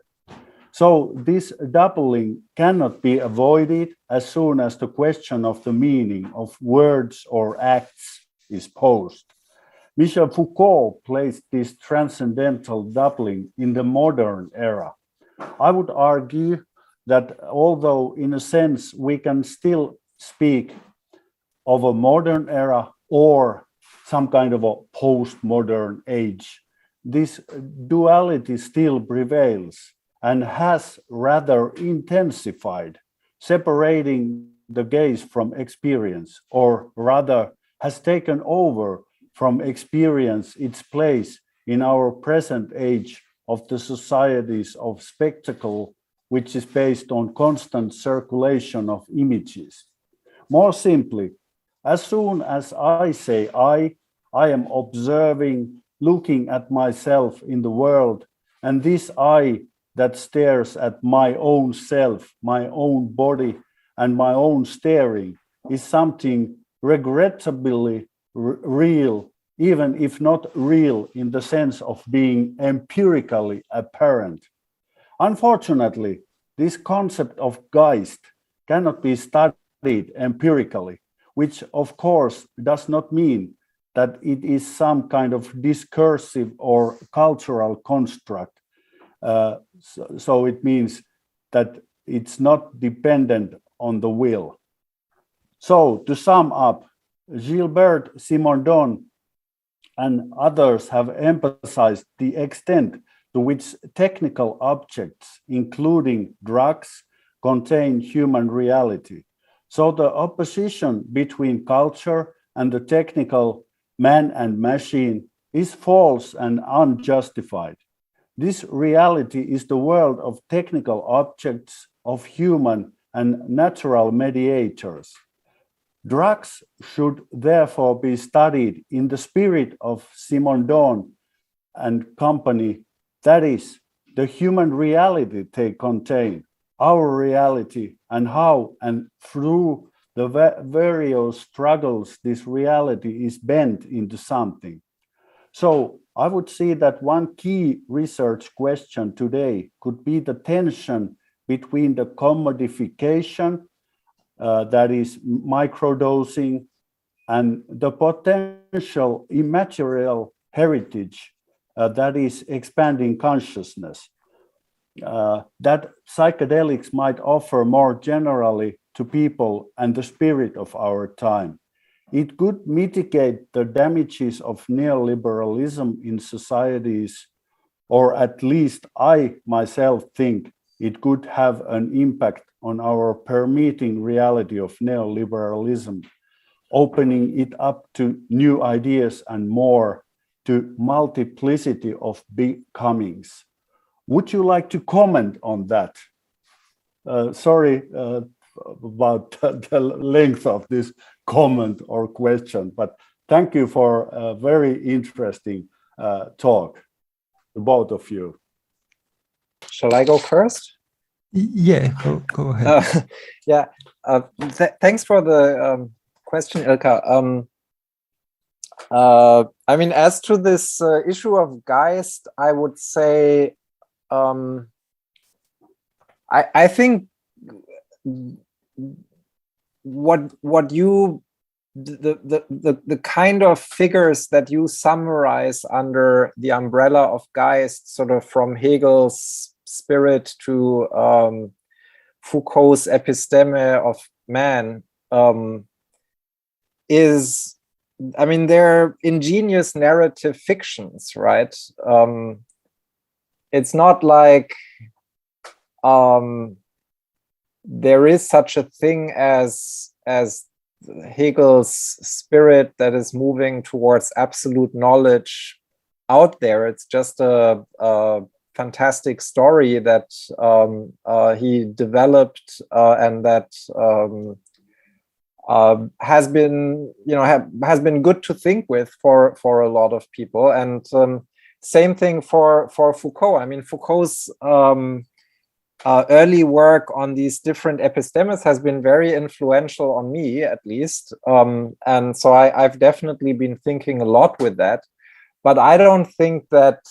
So this doubling cannot be avoided as soon as the question of the meaning of words or acts is posed. Michel Foucault placed this transcendental doubling in the modern era. I would argue that although in a sense we can still speak of a modern era or some kind of a postmodern age, this duality still prevails and has rather intensified, separating the gaze from experience, or rather has taken over from experience its place in our present age of the societies of spectacle, which is based on constant circulation of images. More simply, as soon as I say I am observing, looking at myself in the world, and this I that stares at my own self, my own body, and my own staring is something regrettably real, even if not real in the sense of being empirically apparent. Unfortunately, this concept of Geist cannot be studied empirically, which of course does not mean that it is some kind of discursive or cultural construct. So it means that it's not dependent on the will. So to sum up, Gilbert Simondon and others have emphasized the extent to which technical objects, including drugs, contain human reality. So the opposition between culture and the technical man and machine is false and unjustified. This reality is the world of technical objects, of human and natural mediators. Drugs should therefore be studied in the spirit of Simondon and company, that is, the human reality they contain, our reality, and how and through the various struggles this reality is bent into something. So I would say that one key research question today could be the tension between the commodification, that is microdosing, and the potential immaterial heritage, that is expanding consciousness, that psychedelics might offer more generally to people and the spirit of our time. It could mitigate the damages of neoliberalism in societies, or at least I myself think it could have an impact on our permeating reality of neoliberalism, opening it up to new ideas and more, to multiplicity of becomings. Would you like to comment on that? Sorry about the length of this comment or question, but thank you for a very interesting talk, both of you. Shall I go first? Yeah, go ahead. Yeah, thanks for the question, Ilka. I mean, as to this issue of Guist, I would say, I think what you the kind of figures that you summarize under the umbrella of Guist, sort of from Hegel's spirit to Foucault's episteme of man, is, I mean, they're ingenious narrative fictions, right? It's not like there is such a thing as Hegel's spirit that is moving towards absolute knowledge out there. It's just a fantastic story that he developed and that has been, has been good to think with for a lot of people. And same thing for Foucault. I mean, Foucault's early work on these different epistemes has been very influential on me, at least. And so I've definitely been thinking a lot with that. But I don't think that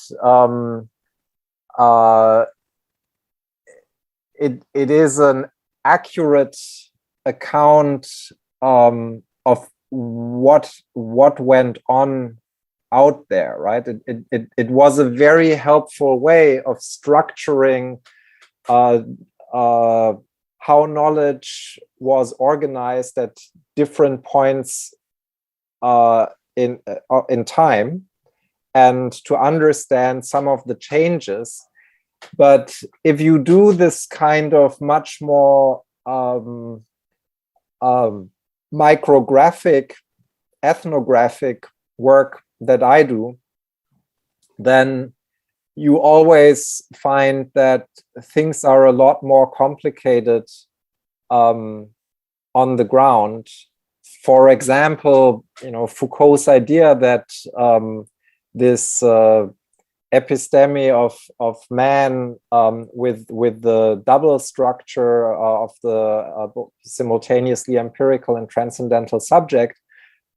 it is an accurate account of what went on out there, right? It was a very helpful way of structuring how knowledge was organized at different points in time, and to understand some of the changes. But if you do this kind of much more micrographic, ethnographic work that I do, then you always find that things are a lot more complicated on the ground. For example, Foucault's idea that this episteme of man with the double structure of the simultaneously empirical and transcendental subject,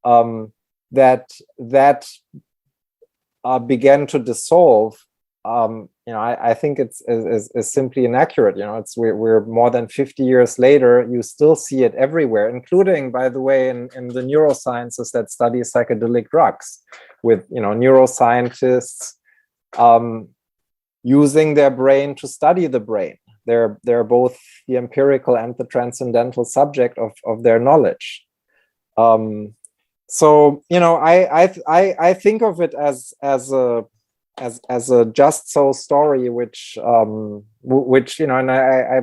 that began to dissolve. I think it's simply inaccurate. We're more than 50 years later. You still see it everywhere, including, by the way, in the neurosciences that study psychedelic drugs, with neuroscientists using their brain to study the brain. They're both the empirical and the transcendental subject of their knowledge. So I think of it as a just so story, which and I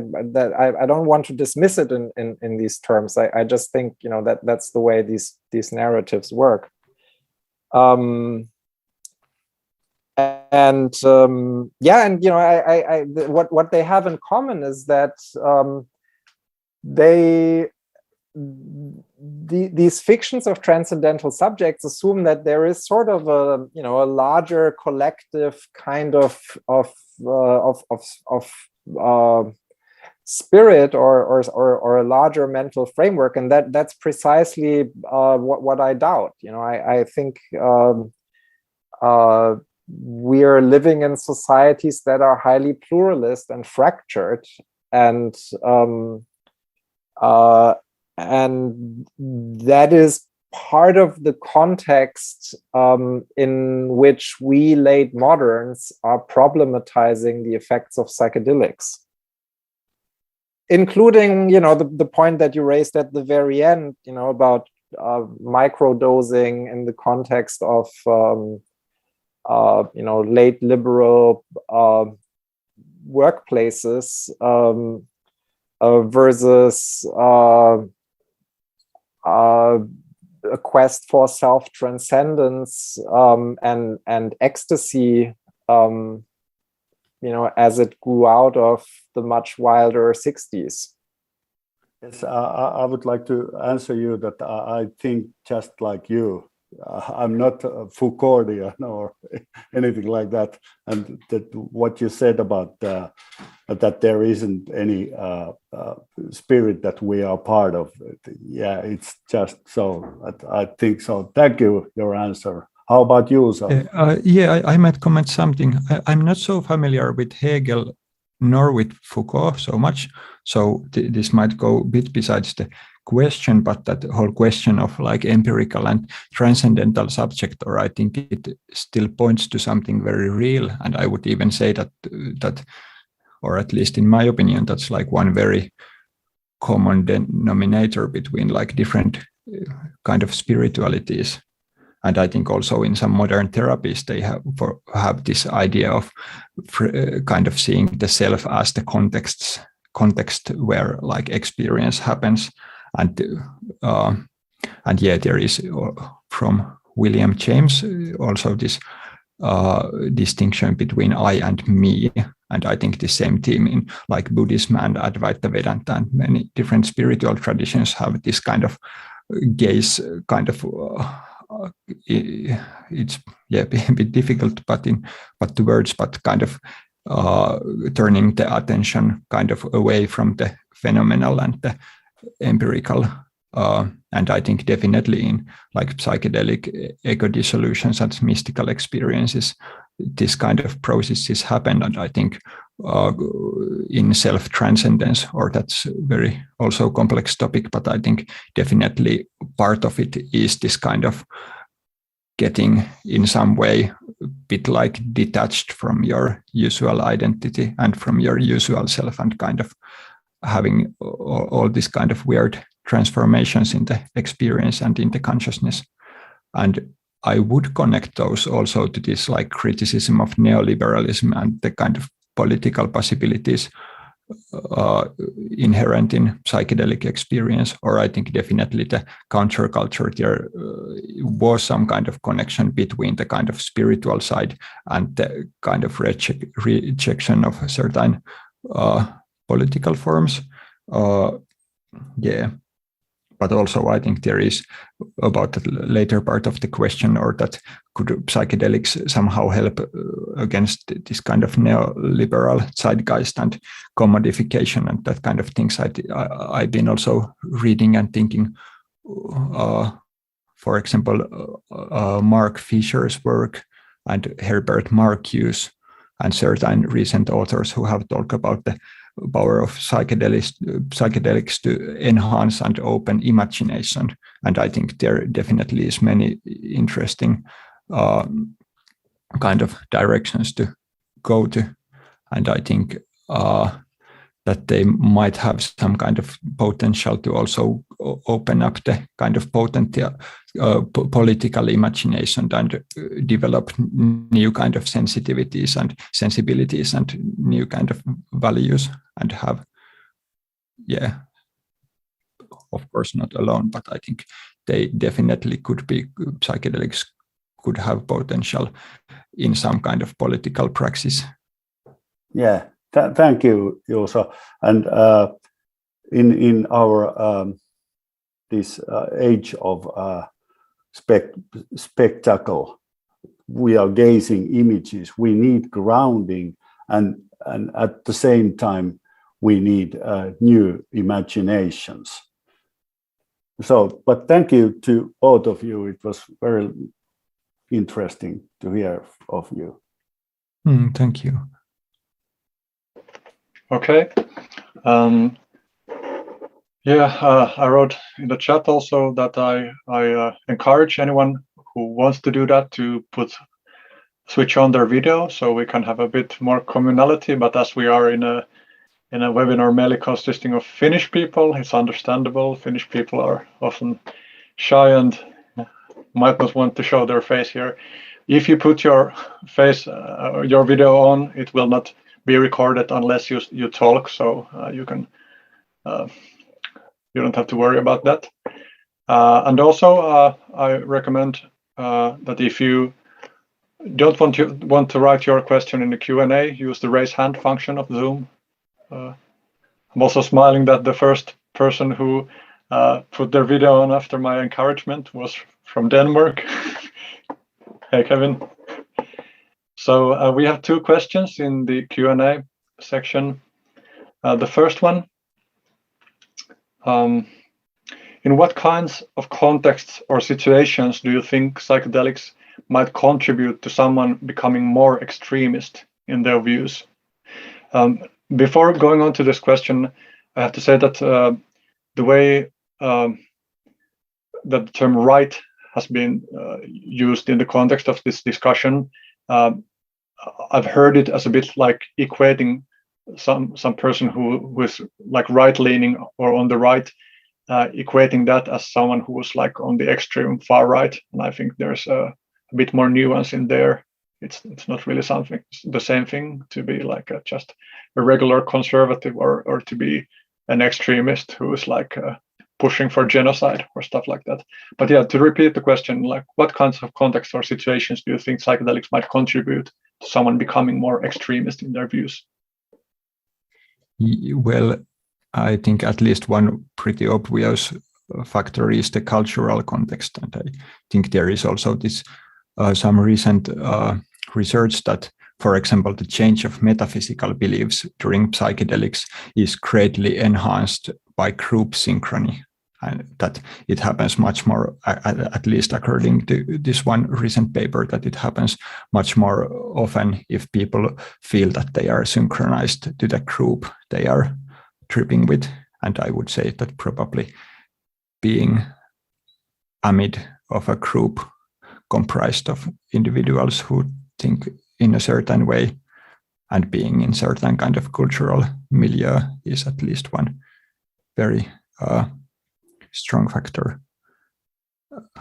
don't want to dismiss it in these terms. I just think that's the way these narratives work. and yeah, and what they have in common is that these fictions of transcendental subjects assume that there is sort of a larger collective kind of spirit or a larger mental framework, and that's precisely what I doubt. I think we are living in societies that are highly pluralist and fractured, and that is part of the context in which we late moderns are problematizing the effects of psychedelics, including the point that you raised at the very end, about microdosing in the context of late liberal workplaces versus a quest for self-transcendence and ecstasy, as it grew out of the much wilder 60s. Yes, I would like to answer you that I think just like you. I'm not Foucauldian or anything like that, and that what you said about that there isn't any spirit that we are part of. Yeah, it's just so. I think so. Thank you. Your answer. How about you, sir? I might comment something. I'm not so familiar with Hegel nor with Foucault so much, so this might go a bit besides the question, but that whole question of like empirical and transcendental subject, or I think it still points to something very real, and I would even say that or at least in my opinion, that's like one very common denominator between like different kind of spiritualities. And I think also in some modern therapies, they have this idea of kind of seeing the self as the context where like experience happens. And yeah, there is from William James also this distinction between I and me. And I think the same theme in like Buddhism and Advaita Vedanta and many different spiritual traditions have this kind of gaze kind of it's a bit difficult but the words, but kind of turning the attention kind of away from the phenomenal and the empirical, and I think definitely in like psychedelic eco-dissolutions and mystical experiences, this kind of processes happen. And I think in self-transcendence, or that's very also complex topic, but I think definitely part of it is this kind of getting in some way a bit like detached from your usual identity and from your usual self, and kind of having all this kind of weird transformations in the experience and in the consciousness. And I would connect those also to this like criticism of neoliberalism and the kind of political possibilities inherent in psychedelic experience, or I think definitely the counterculture, there was some kind of connection between the kind of spiritual side and the kind of rejection of certain political forms. Yeah, but also I think there is about the later part of the question, or that could psychedelics somehow help against this kind of neoliberal zeitgeist and commodification and that kind of things. I've been also reading and thinking, for example, Mark Fisher's work and Herbert Marcuse and certain recent authors who have talked about the power of psychedelics to enhance and open imagination. And I think there definitely is many interesting kind of directions to go to. And I think that they might have some kind of potential to also open up the kind of potential political imagination and develop new kind of sensitivities and sensibilities and new kind of values, and have, yeah, of course not alone, but I think they definitely could be, psychedelics could have potential in some kind of political praxis. Yeah, thank you, Juuso. And in our this age of spectacle, we are gazing images. We need grounding, and at the same time, we need new imaginations. So, but thank you to both of you. It was very interesting to hear of you. Thank you. Okay. I wrote in the chat also that I encourage anyone who wants to do that to switch on their video so we can have a bit more communality. But as we are in a webinar mainly consisting of Finnish people, it's understandable. Finnish people are often shy and might not want to show their face here. If you put your your video on, it will not be recorded unless you talk. So you can. You don't have to worry about that. And also, I recommend that if you don't want to write your question in the Q&A, use the raise hand function of Zoom. I'm also smiling that the first person who put their video on after my encouragement was from Denmark. Hey, Kevin. So we have two questions in the Q&A section. The first one. In what kinds of contexts or situations do you think psychedelics might contribute to someone becoming more extremist in their views? Before going on to this question, I have to say that the way that the term right has been used in the context of this discussion, I've heard it as a bit like equating some person who is like right-leaning or on the right, equating that as someone who was like on the extreme far right. And I think there's a bit more nuance in there. It's not really the same thing to be like just a regular conservative or to be an extremist who is like pushing for genocide or stuff like that. But yeah, to repeat the question, like what kinds of contexts or situations do you think psychedelics might contribute to someone becoming more extremist in their views? Well, I think at least one pretty obvious factor is the cultural context. And I think there is also this some recent research that, for example, the change of metaphysical beliefs during psychedelics is greatly enhanced by group synchrony. And that it happens much more, at least according to this one recent paper, that it happens much more often if people feel that they are synchronized to the group they are tripping with. And I would say that probably being amid of a group comprised of individuals who think in a certain way and being in certain kind of cultural milieu is at least one very strong factor.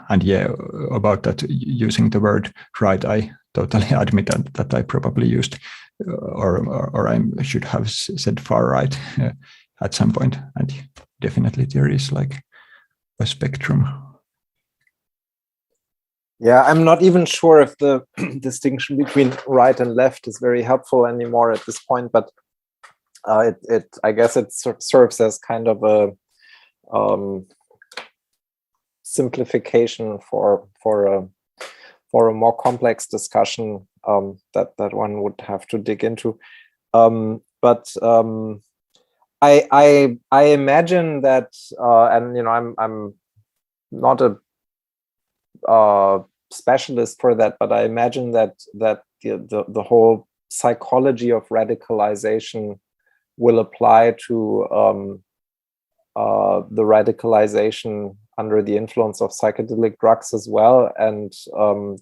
And yeah, about that, using the word right, I totally admit that I probably used or I should have said far right at some point. And definitely there is like a spectrum. Yeah, I'm not even sure if the distinction between right and left is very helpful anymore at this point, but I guess it serves as kind of a simplification for a more complex discussion that one would have to dig into. But I imagine that, and you know, I'm not a specialist for that, but I imagine that the whole psychology of radicalization will apply to the radicalization under the influence of psychedelic drugs as well, and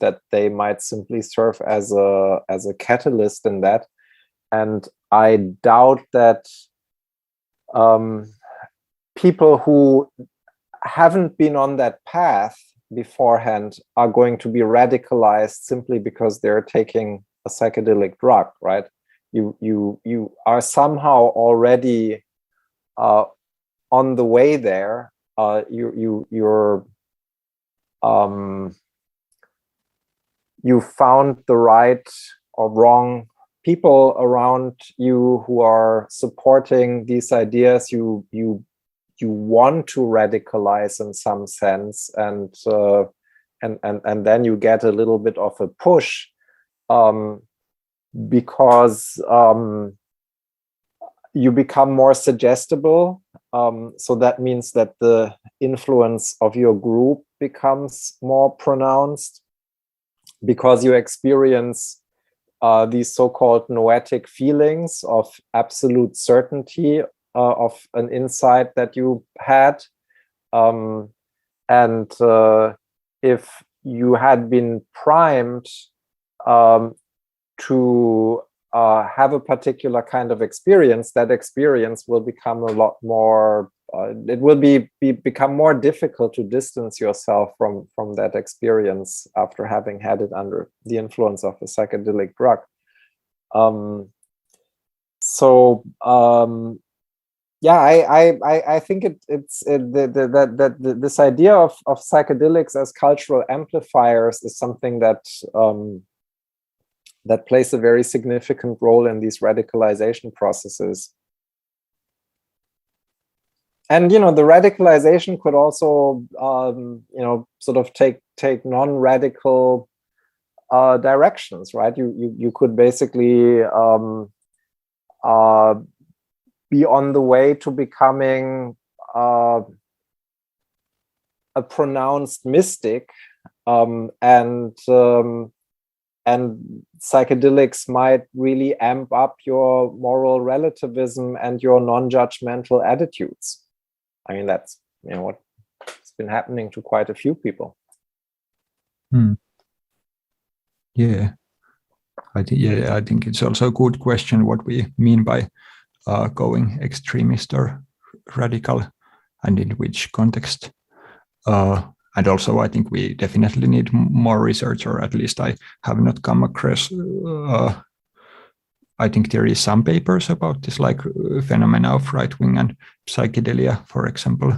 that they might simply serve as a catalyst in that. And I doubt that people who haven't been on that path beforehand are going to be radicalized simply because they're taking a psychedelic drug, right? You are somehow already on the way there. You're you found the right or wrong people around you who are supporting these ideas you want to radicalize in some sense, and then you get a little bit of a push because you become more suggestible. So that means that the influence of your group becomes more pronounced because you experience these so-called noetic feelings of absolute certainty of an insight that you had. And if you had been primed to have a particular kind of experience, that experience will become a lot more, it will become more difficult to distance yourself from that experience after having had it under the influence of a psychedelic drug. Yeah, I think this idea of psychedelics as cultural amplifiers is something that that plays a very significant role in these radicalization processes. And the radicalization could also sort of take non-radical directions, right? You could basically be on the way to becoming a pronounced mystic, and psychedelics might really amp up your moral relativism and your non-judgmental attitudes. I mean, that's what's been happening to quite a few people. Yeah, I think it's also a good question what we mean by going extremist or radical, and in which context. And also, I think we definitely need more research, or at least I have not come across. I think there is some papers about this, like phenomena of right wing and psychedelia, for example.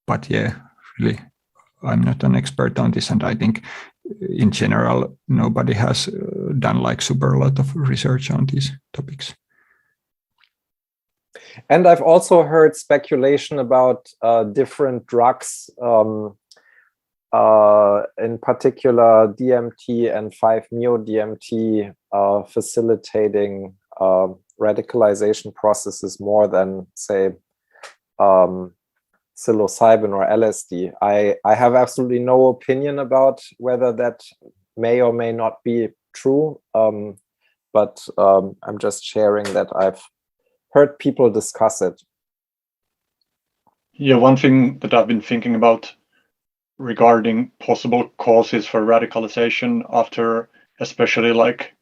But yeah, really, I'm not an expert on this, and I think in general nobody has done like super a lot of research on these topics. And I've also heard speculation about different drugs, in particular DMT and 5-MeO-DMT, facilitating radicalization processes more than, say, psilocybin or LSD. I have absolutely no opinion about whether that may or may not be true, but I'm just sharing that I've heard people discuss it. Yeah, one thing that I've been thinking about regarding possible causes for radicalization after especially like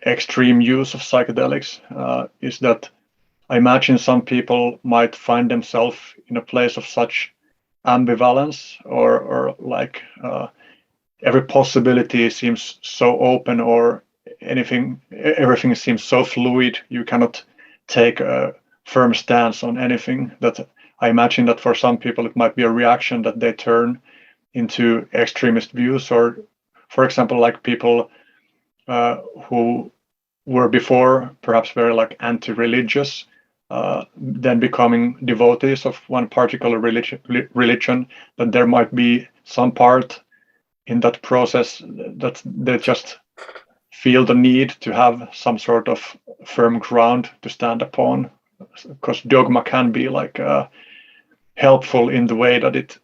extreme use of psychedelics is that I imagine some people might find themselves in a place of such ambivalence, or like every possibility seems so open, or everything seems so fluid, you cannot take a firm stance on anything. That I imagine that for some people it might be a reaction that they turn into extremist views, or for example like people who were before perhaps very like anti-religious, then becoming devotees of one particular religion, that there might be some part in that process that they just feel the need to have some sort of firm ground to stand upon, because dogma can be like helpful in the way that it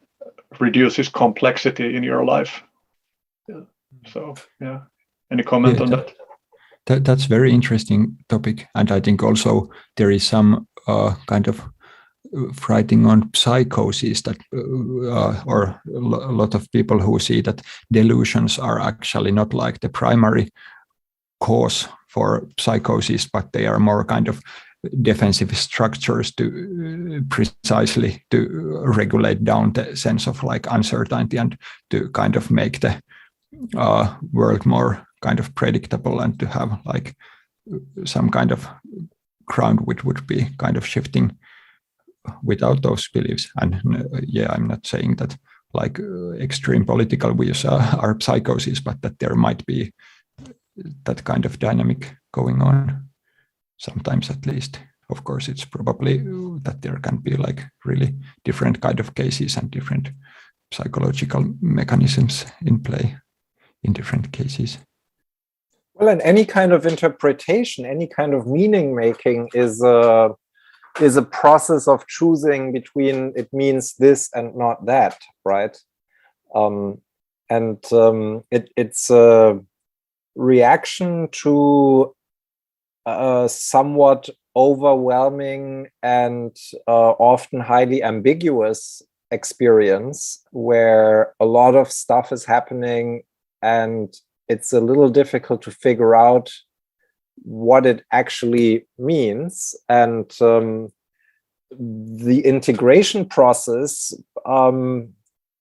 reduces complexity in your life. So yeah, any comment on that? That's very interesting topic, and I think also there is some kind of writing on psychosis that or a lot of people who see that delusions are actually not like the primary cause for psychosis, but they are more kind of defensive structures to precisely to regulate down the sense of like uncertainty and to kind of make the world more kind of predictable, and to have like some kind of ground which would be kind of shifting without those beliefs. And yeah, I'm not saying that like extreme political views are psychosis, but that there might be that kind of dynamic going on sometimes, at least. Of course, it's probably that there can be like really different kind of cases and different psychological mechanisms in play in different cases. Well, and any kind of interpretation, any kind of meaning making is a process of choosing between it means this and not that, right? It's a reaction to a somewhat overwhelming and often highly ambiguous experience where a lot of stuff is happening and it's a little difficult to figure out what it actually means. And the integration process,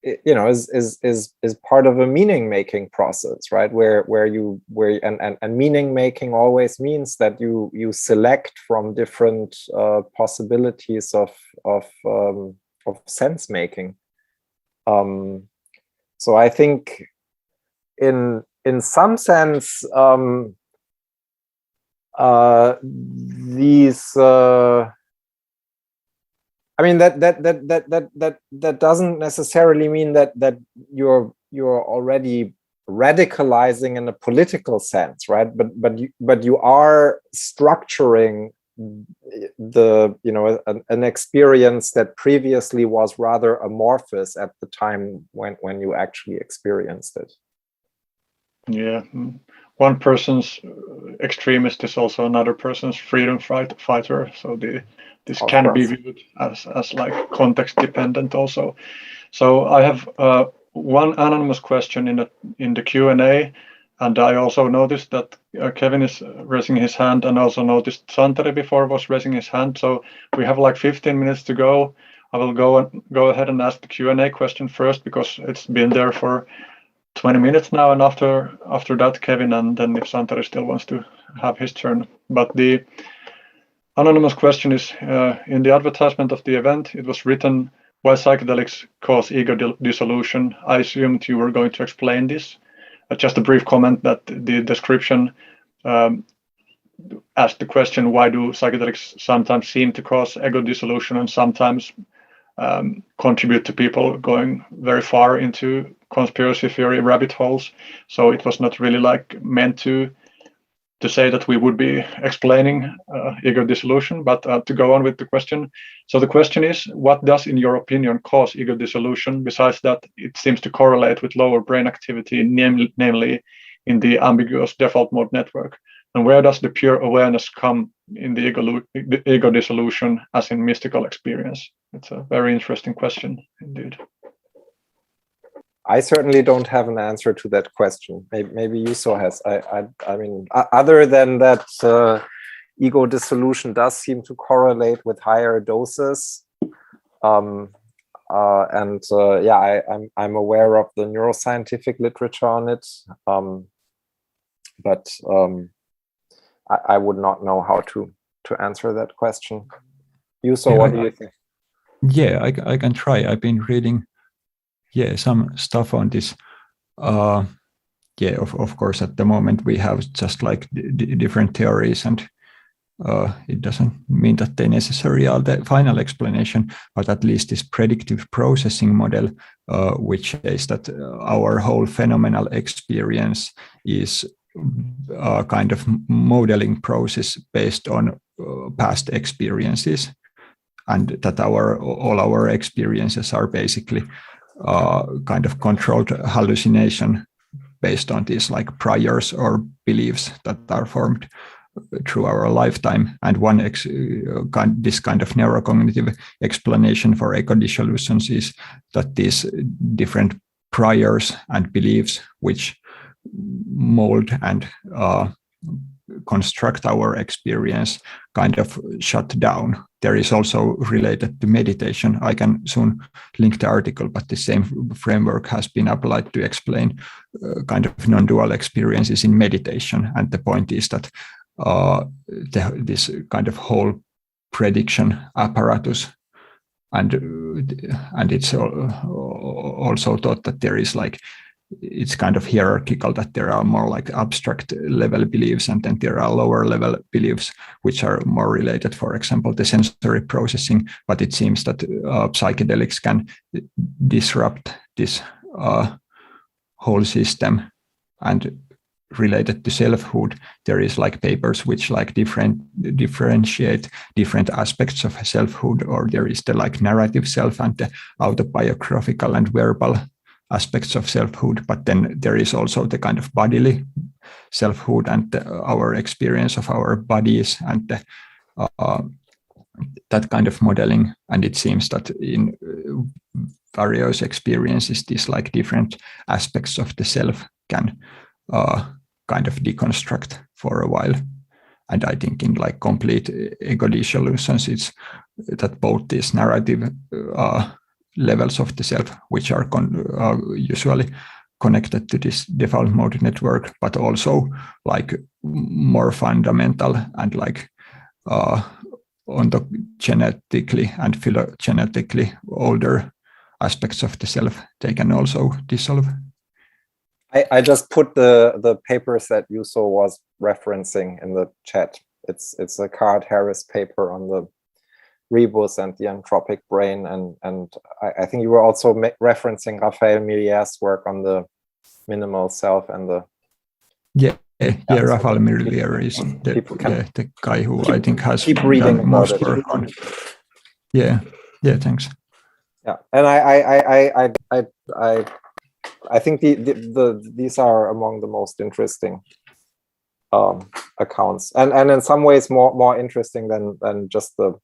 is part of a meaning making process, right? Where meaning making always means that you select from different possibilities of sense making. So I think in some sense, these that doesn't necessarily mean that you're already radicalizing in a political sense, right? But you are structuring an experience that previously was rather amorphous at the time when you actually experienced it. Yeah, one person's extremist is also another person's freedom fighter. So this can be viewed as like context dependent also. So I have one anonymous question in the Q&A, and I also noticed that Kevin is raising his hand, and also noticed Santeri before was raising his hand. So we have like 15 minutes to go. I will go ahead and ask the Q&A question first, because it's been there for 20 minutes now, and after that Kevin, and then if Santeri still wants to have his turn. But the anonymous question is, in the advertisement of the event, it was written, "Why psychedelics cause ego dissolution." I assumed you were going to explain this. Just a brief comment that the description asked the question, why do psychedelics sometimes seem to cause ego dissolution and sometimes contribute to people going very far into conspiracy theory rabbit holes. So it was not really like meant to say that we would be explaining ego dissolution, but to go on with the question. So the question is, what does, in your opinion, cause ego dissolution, besides that it seems to correlate with lower brain activity, namely in the ambiguous default mode network? And where does the pure awareness come in the ego dissolution as in mystical experience? It's a very interesting question indeed. I certainly don't have an answer to that question. Maybe Juuso has. I mean, other than that, ego dissolution does seem to correlate with higher doses. I'm aware of the neuroscientific literature on it, but I would not know how to answer that question. Juuso, what do you think? Yeah, I can try. I've been reading some stuff on this. Of course, at the moment we have just like different theories, and it doesn't mean that they necessarily are the final explanation, but at least this predictive processing model, which is that our whole phenomenal experience is a kind of modeling process based on past experiences, and that all our experiences are basically kind of controlled hallucination based on these like priors or beliefs that are formed through our lifetime. And this kind of neurocognitive explanation for ego dissolutions is that these different priors and beliefs which mold and construct our experience kind of shut down. There is also related to meditation. I can soon link the article, but the same framework has been applied to explain kind of non-dual experiences in meditation. And the point is that this kind of whole prediction apparatus and it's also thought that there is like, it's kind of hierarchical, that there are more like abstract level beliefs, and then there are lower level beliefs which are more related, for example, the sensory processing. But it seems that psychedelics can disrupt this whole system. And related to selfhood, there is like papers which like differentiate different aspects of selfhood, or there is the like narrative self and the autobiographical and verbal aspects of selfhood. But then there is also the kind of bodily selfhood and our experience of our bodies and that kind of modeling. And it seems that in various experiences, these like different aspects of the self can kind of deconstruct for a while. And I think in like complete ego dissolutions, it's that both these narrative levels of the self, which are usually connected to this default mode network, but also like more fundamental and like ontogenetically and phylogenetically older aspects of the self, they can also dissolve. I just put the papers that Juuso was referencing in the chat. It's a Card Harris paper on the rebus and the anthropic brain, and I think you were also referencing Raphael Millier's work on the minimal self and the Raphael Millier is the guy who I think has keep reading most work on. Thanks. Yeah, and I think these are among the most interesting accounts, and in some ways more interesting than just the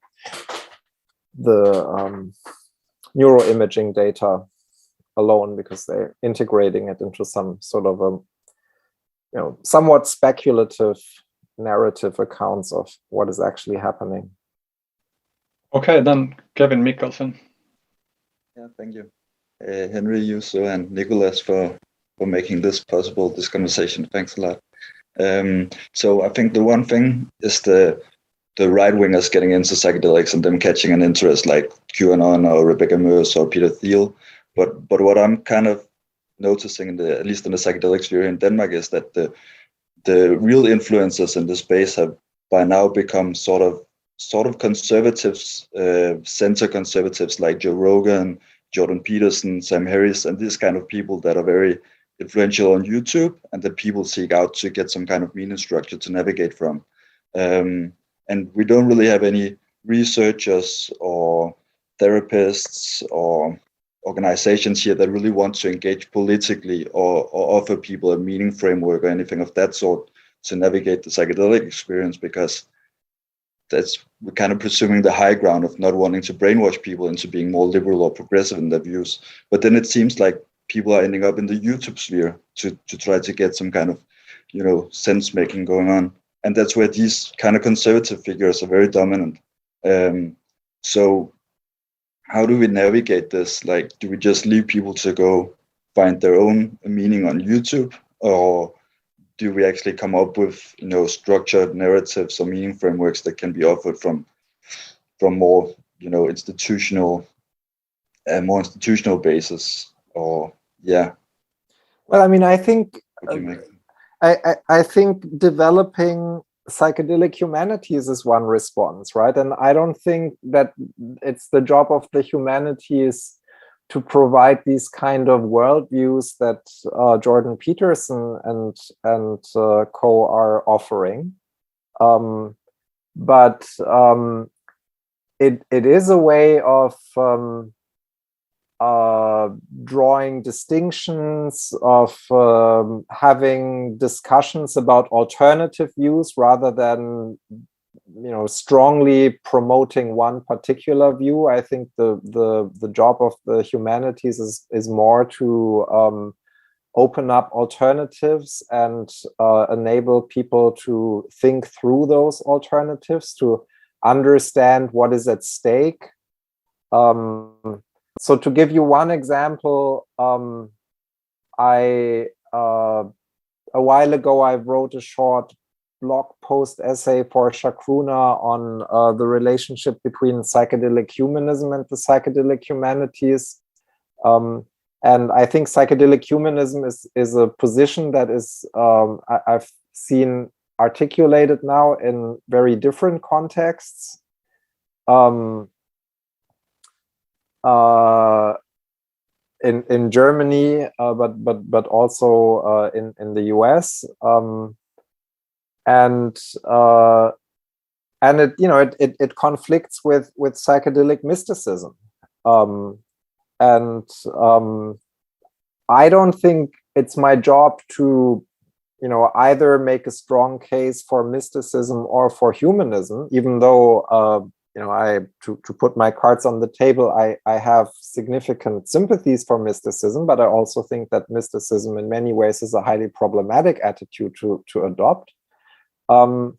neuroimaging data alone, because they're integrating it into some sort of a somewhat speculative narrative accounts of what is actually happening. Okay, then Kevin Mikkelsen. Yeah, thank you, Henry, Juuso, and Nicolas for making this possible, this conversation. Thanks a lot. So I think the one thing is the right-wingers getting into psychedelics and them catching an interest like QAnon or Rebecca Mears or Peter Thiel. But what I'm kind of noticing, at least in the psychedelics sphere in Denmark, is that the real influencers in the space have by now become sort of conservatives, center conservatives like Joe Rogan, Jordan Peterson, Sam Harris, and these kind of people that are very influential on YouTube, and that people seek out to get some kind of meaning structure to navigate from. And we don't really have any researchers or therapists or organizations here that really want to engage politically or offer people a meaning framework or anything of that sort to navigate the psychedelic experience, because we're kind of pursuing the high ground of not wanting to brainwash people into being more liberal or progressive in their views. But then it seems like people are ending up in the YouTube sphere to try to get some kind of, sense making going on. And that's where these kind of conservative figures are very dominant. So how do we navigate this? Like, do we just leave people to go find their own meaning on YouTube? Or do we actually come up with, structured narratives or meaning frameworks that can be offered from more, institutional basis? Or, yeah. Well, I mean, I think I think developing psychedelic humanities is one response, right? And I don't think that it's the job of the humanities to provide these kind of worldviews that Jordan Peterson and co are offering, but it is a way of drawing distinctions, of having discussions about alternative views rather than strongly promoting one particular view. I think the job of the humanities is more to open up alternatives and enable people to think through those alternatives, to understand what is at stake. So to give you one example, a while ago I wrote a short blog post essay for Shakruna on the relationship between psychedelic humanism and the psychedelic humanities. And I think psychedelic humanism is a position that is, I've seen articulated now in very different contexts. In Germany, but also in the US, and it, you know, it conflicts with psychedelic mysticism, and I don't think it's my job to, you know, either make a strong case for mysticism or for humanism, even though you know, to put my cards on the table, I have significant sympathies for mysticism, but I also think that mysticism in many ways is a highly problematic attitude to adopt. I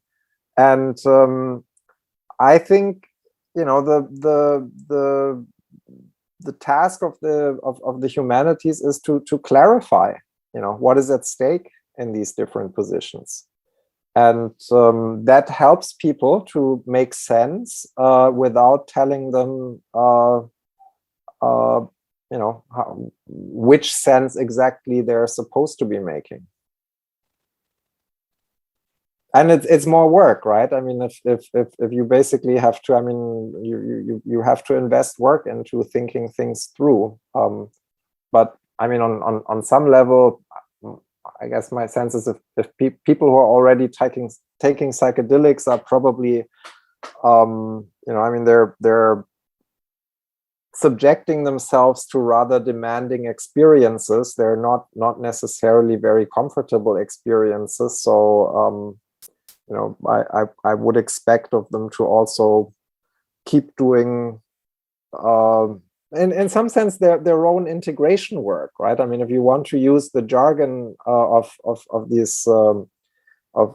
think, you know, the task of the humanities is to clarify, you know, what is at stake in these different positions. And that helps people to make sense without telling them, you know, which sense exactly they're supposed to be making. And it's more work, right? I mean, if you basically have to, I mean, you have to invest work into thinking things through. But I mean, on some level, I guess my sense is if people who are already taking psychedelics are probably, you know, I mean, they're subjecting themselves to rather demanding experiences. They're not necessarily very comfortable experiences. So, you know, I would expect of them to also keep doing, in some sense, their own integration work, right? I mean, if you want to use the jargon of these of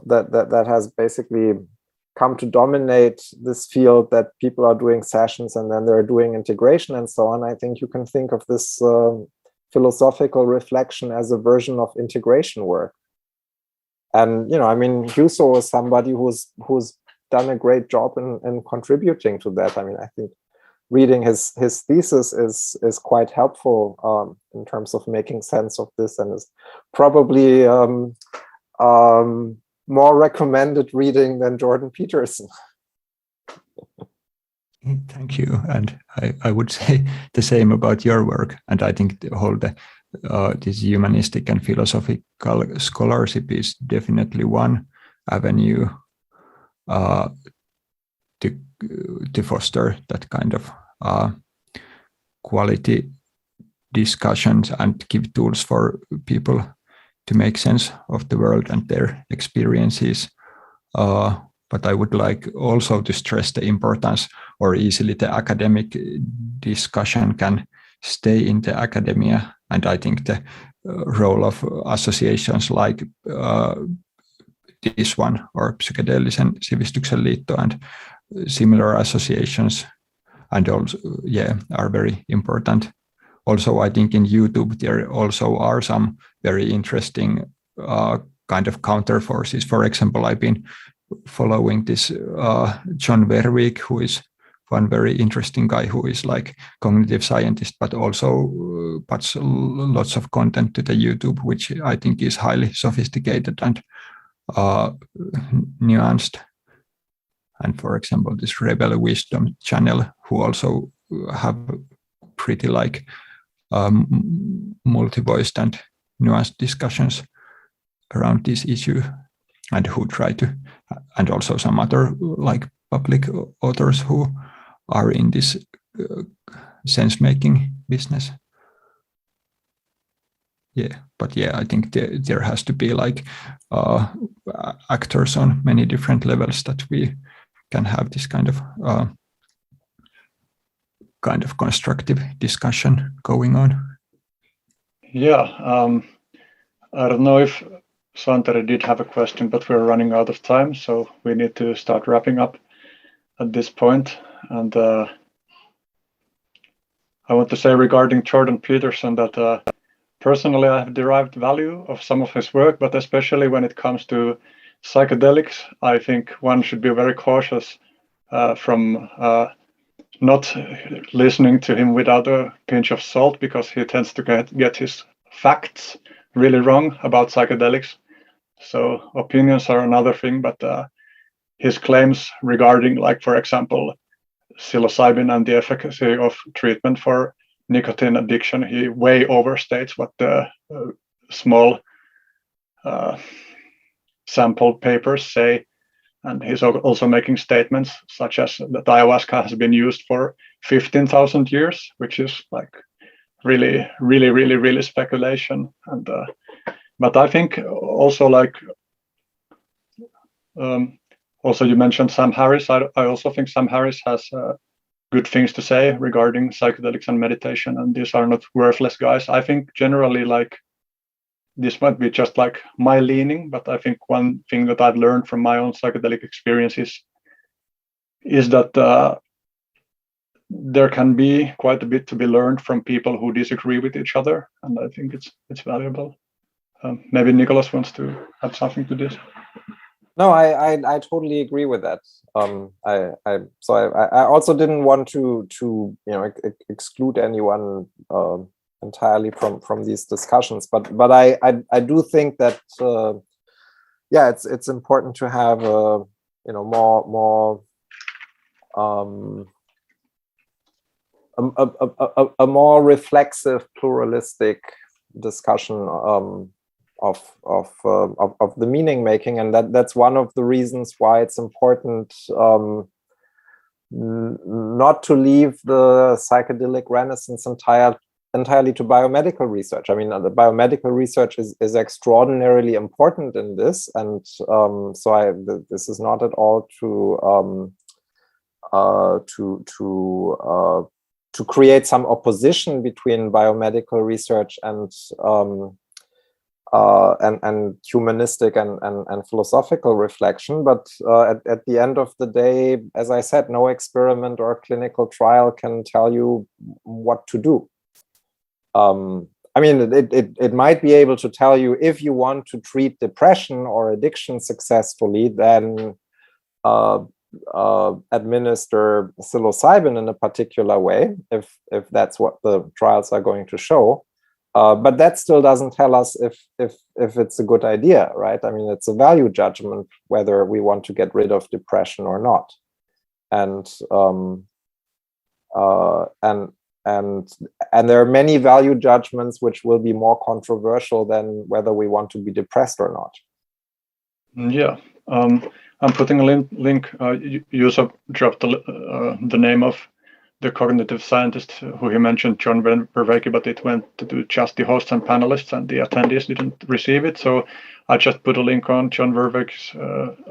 that has basically come to dominate this field, that people are doing sessions and then they're doing integration and so on, I think you can think of this philosophical reflection as a version of integration work. And, you know, I mean, Juuso is somebody who's done a great job in contributing to that. I mean, I think reading his thesis is quite helpful in terms of making sense of this, and is probably more recommended reading than Jordan Peterson. Thank you, and I would say the same about your work. And I think the whole this humanistic and philosophical scholarship is definitely one avenue to foster that kind of quality discussions and give tools for people to make sense of the world and their experiences. But I would like also to stress the importance, or easily the academic discussion can stay in the academia. And I think the role of associations like this one, or Psykedeelisen, Sivistyksen liitto, and similar associations, and also, yeah, are very important. Also, I think in YouTube there also are some very interesting kind of counter forces. For example, I've been following this John Verweek, who is one very interesting guy who is like cognitive scientist, but also puts lots of content to the YouTube, which I think is highly sophisticated and nuanced. And for example, this Rebel Wisdom channel, who also have pretty like multi-voiced and nuanced discussions around this issue, and who try to, and also some other like public authors who are in this sense-making business. Yeah, but yeah, I think there has to be like actors on many different levels that we can have this kind of constructive discussion going on. Yeah, I don't know if Santeri did have a question, but we're running out of time, so we need to start wrapping up at this point. And I want to say regarding Jordan Peterson that personally I have derived value of some of his work, but especially when it comes to psychedelics, I think one should be very cautious from not listening to him without a pinch of salt, because he tends to get his facts really wrong about psychedelics. So opinions are another thing, but his claims regarding, like, for example, psilocybin and the efficacy of treatment for nicotine addiction, he way overstates what the small sample papers say. And he's also making statements such as that ayahuasca has been used for 15,000 years, which is like really speculation. And but I think also, like, also you mentioned Sam Harris. I also think Sam Harris has good things to say regarding psychedelics and meditation, and these are not worthless guys. I think generally, like, this might be just like my leaning, but I think one thing that I've learned from my own psychedelic experiences is that there can be quite a bit to be learned from people who disagree with each other, and I think it's valuable. Maybe Nicolas wants to add something to this. No, I totally agree with that. I also didn't want to exclude anyone entirely from these discussions, but I do think that it's important to have a more reflexive, pluralistic discussion of the meaning making, and that's one of the reasons why it's important not to leave the psychedelic renaissance entirely to biomedical research. I mean, the biomedical research is extraordinarily important in this, and this is not at all to create some opposition between biomedical research and humanistic and philosophical reflection. But at the end of the day, as I said, no experiment or clinical trial can tell you what to do. I mean, it might be able to tell you, if you want to treat depression or addiction successfully, then administer psilocybin in a particular way, if that's what the trials are going to show. But that still doesn't tell us if it's a good idea, right? I mean, it's a value judgment whether we want to get rid of depression or not, and there are many value judgments which will be more controversial than whether we want to be depressed or not. Yeah, I'm putting a link. Juuso dropped the name of the cognitive scientist who he mentioned, John Vervaeke, but it went to just the hosts and panelists, and the attendees didn't receive it. So I just put a link on John Vervaeke's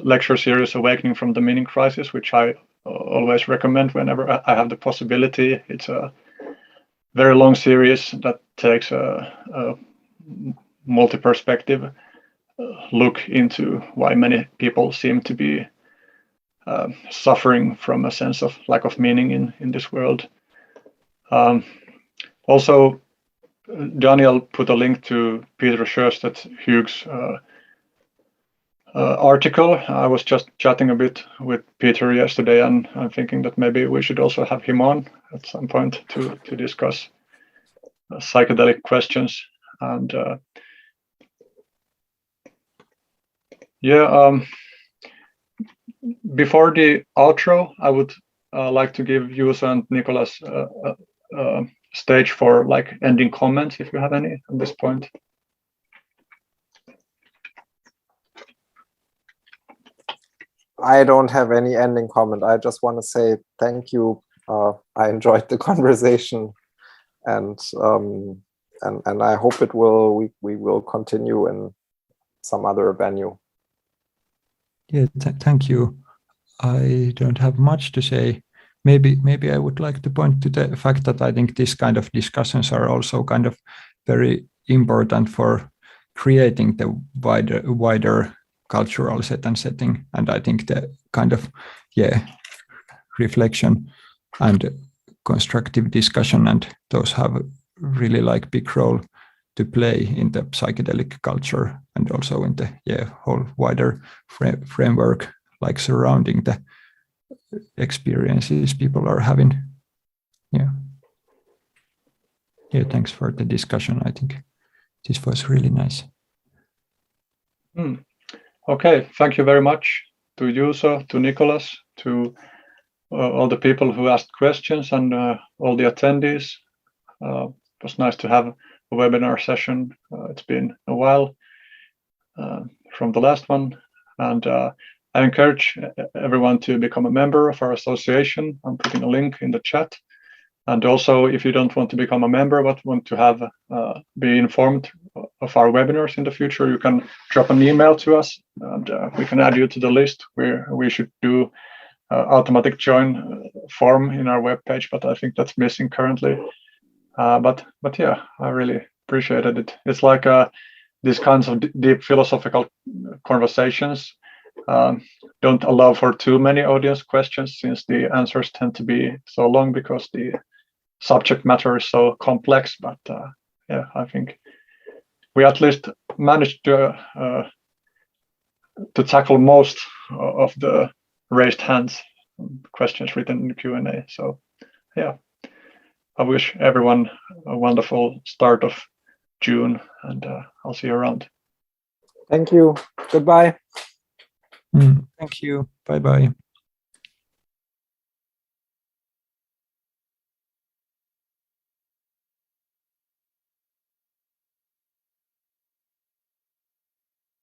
lecture series, Awakening from the Meaning Crisis, which I always recommend whenever I have the possibility. It's a very long series that takes a multi-perspective look into why many people seem to be suffering from a sense of lack of meaning in this world. Also, Daniel put a link to Peter Sjöstedt-Hughes' article. I was just chatting a bit with Peter yesterday, and I'm thinking that maybe we should also have him on at some point to discuss psychedelic questions. And before the outro, I would like to give Juuso and Nicolas stage for like ending comments, if you have any at this point. I don't have any ending comment. I just want to say thank you. I enjoyed the conversation, and I hope we will continue in some other venue. Yeah, thank you. I don't have much to say. Maybe I would like to point to the fact that I think these kind of discussions are also kind of very important for creating the wider cultural setting, and I think the kind of reflection and constructive discussion, and those have really like big role to play in the psychedelic culture and also in the whole wider framework, like surrounding the experiences people are having. Yeah, thanks for the discussion. I think this was really nice. Okay, thank you very much to Juuso, to Nicolas, to all the people who asked questions, and all the attendees. It was nice to have a webinar session. It's been a while from the last one, and I encourage everyone to become a member of our association. I'm putting a link in the chat. And also, if you don't want to become a member but want to have be informed of our webinars in the future, you can drop an email to us, and we can add you to the list. We should do automatic join form in our webpage, but I think that's missing currently. But yeah, I really appreciated it. It's like these kinds of deep philosophical conversations don't allow for too many audience questions, since the answers tend to be so long because the subject matter is so complex. But yeah, I think we at least managed to tackle most of the raised hands questions written in the Q&A. So yeah, I wish everyone a wonderful start of June, and I'll see you around. Thank you. Goodbye. Thank you. Bye-bye.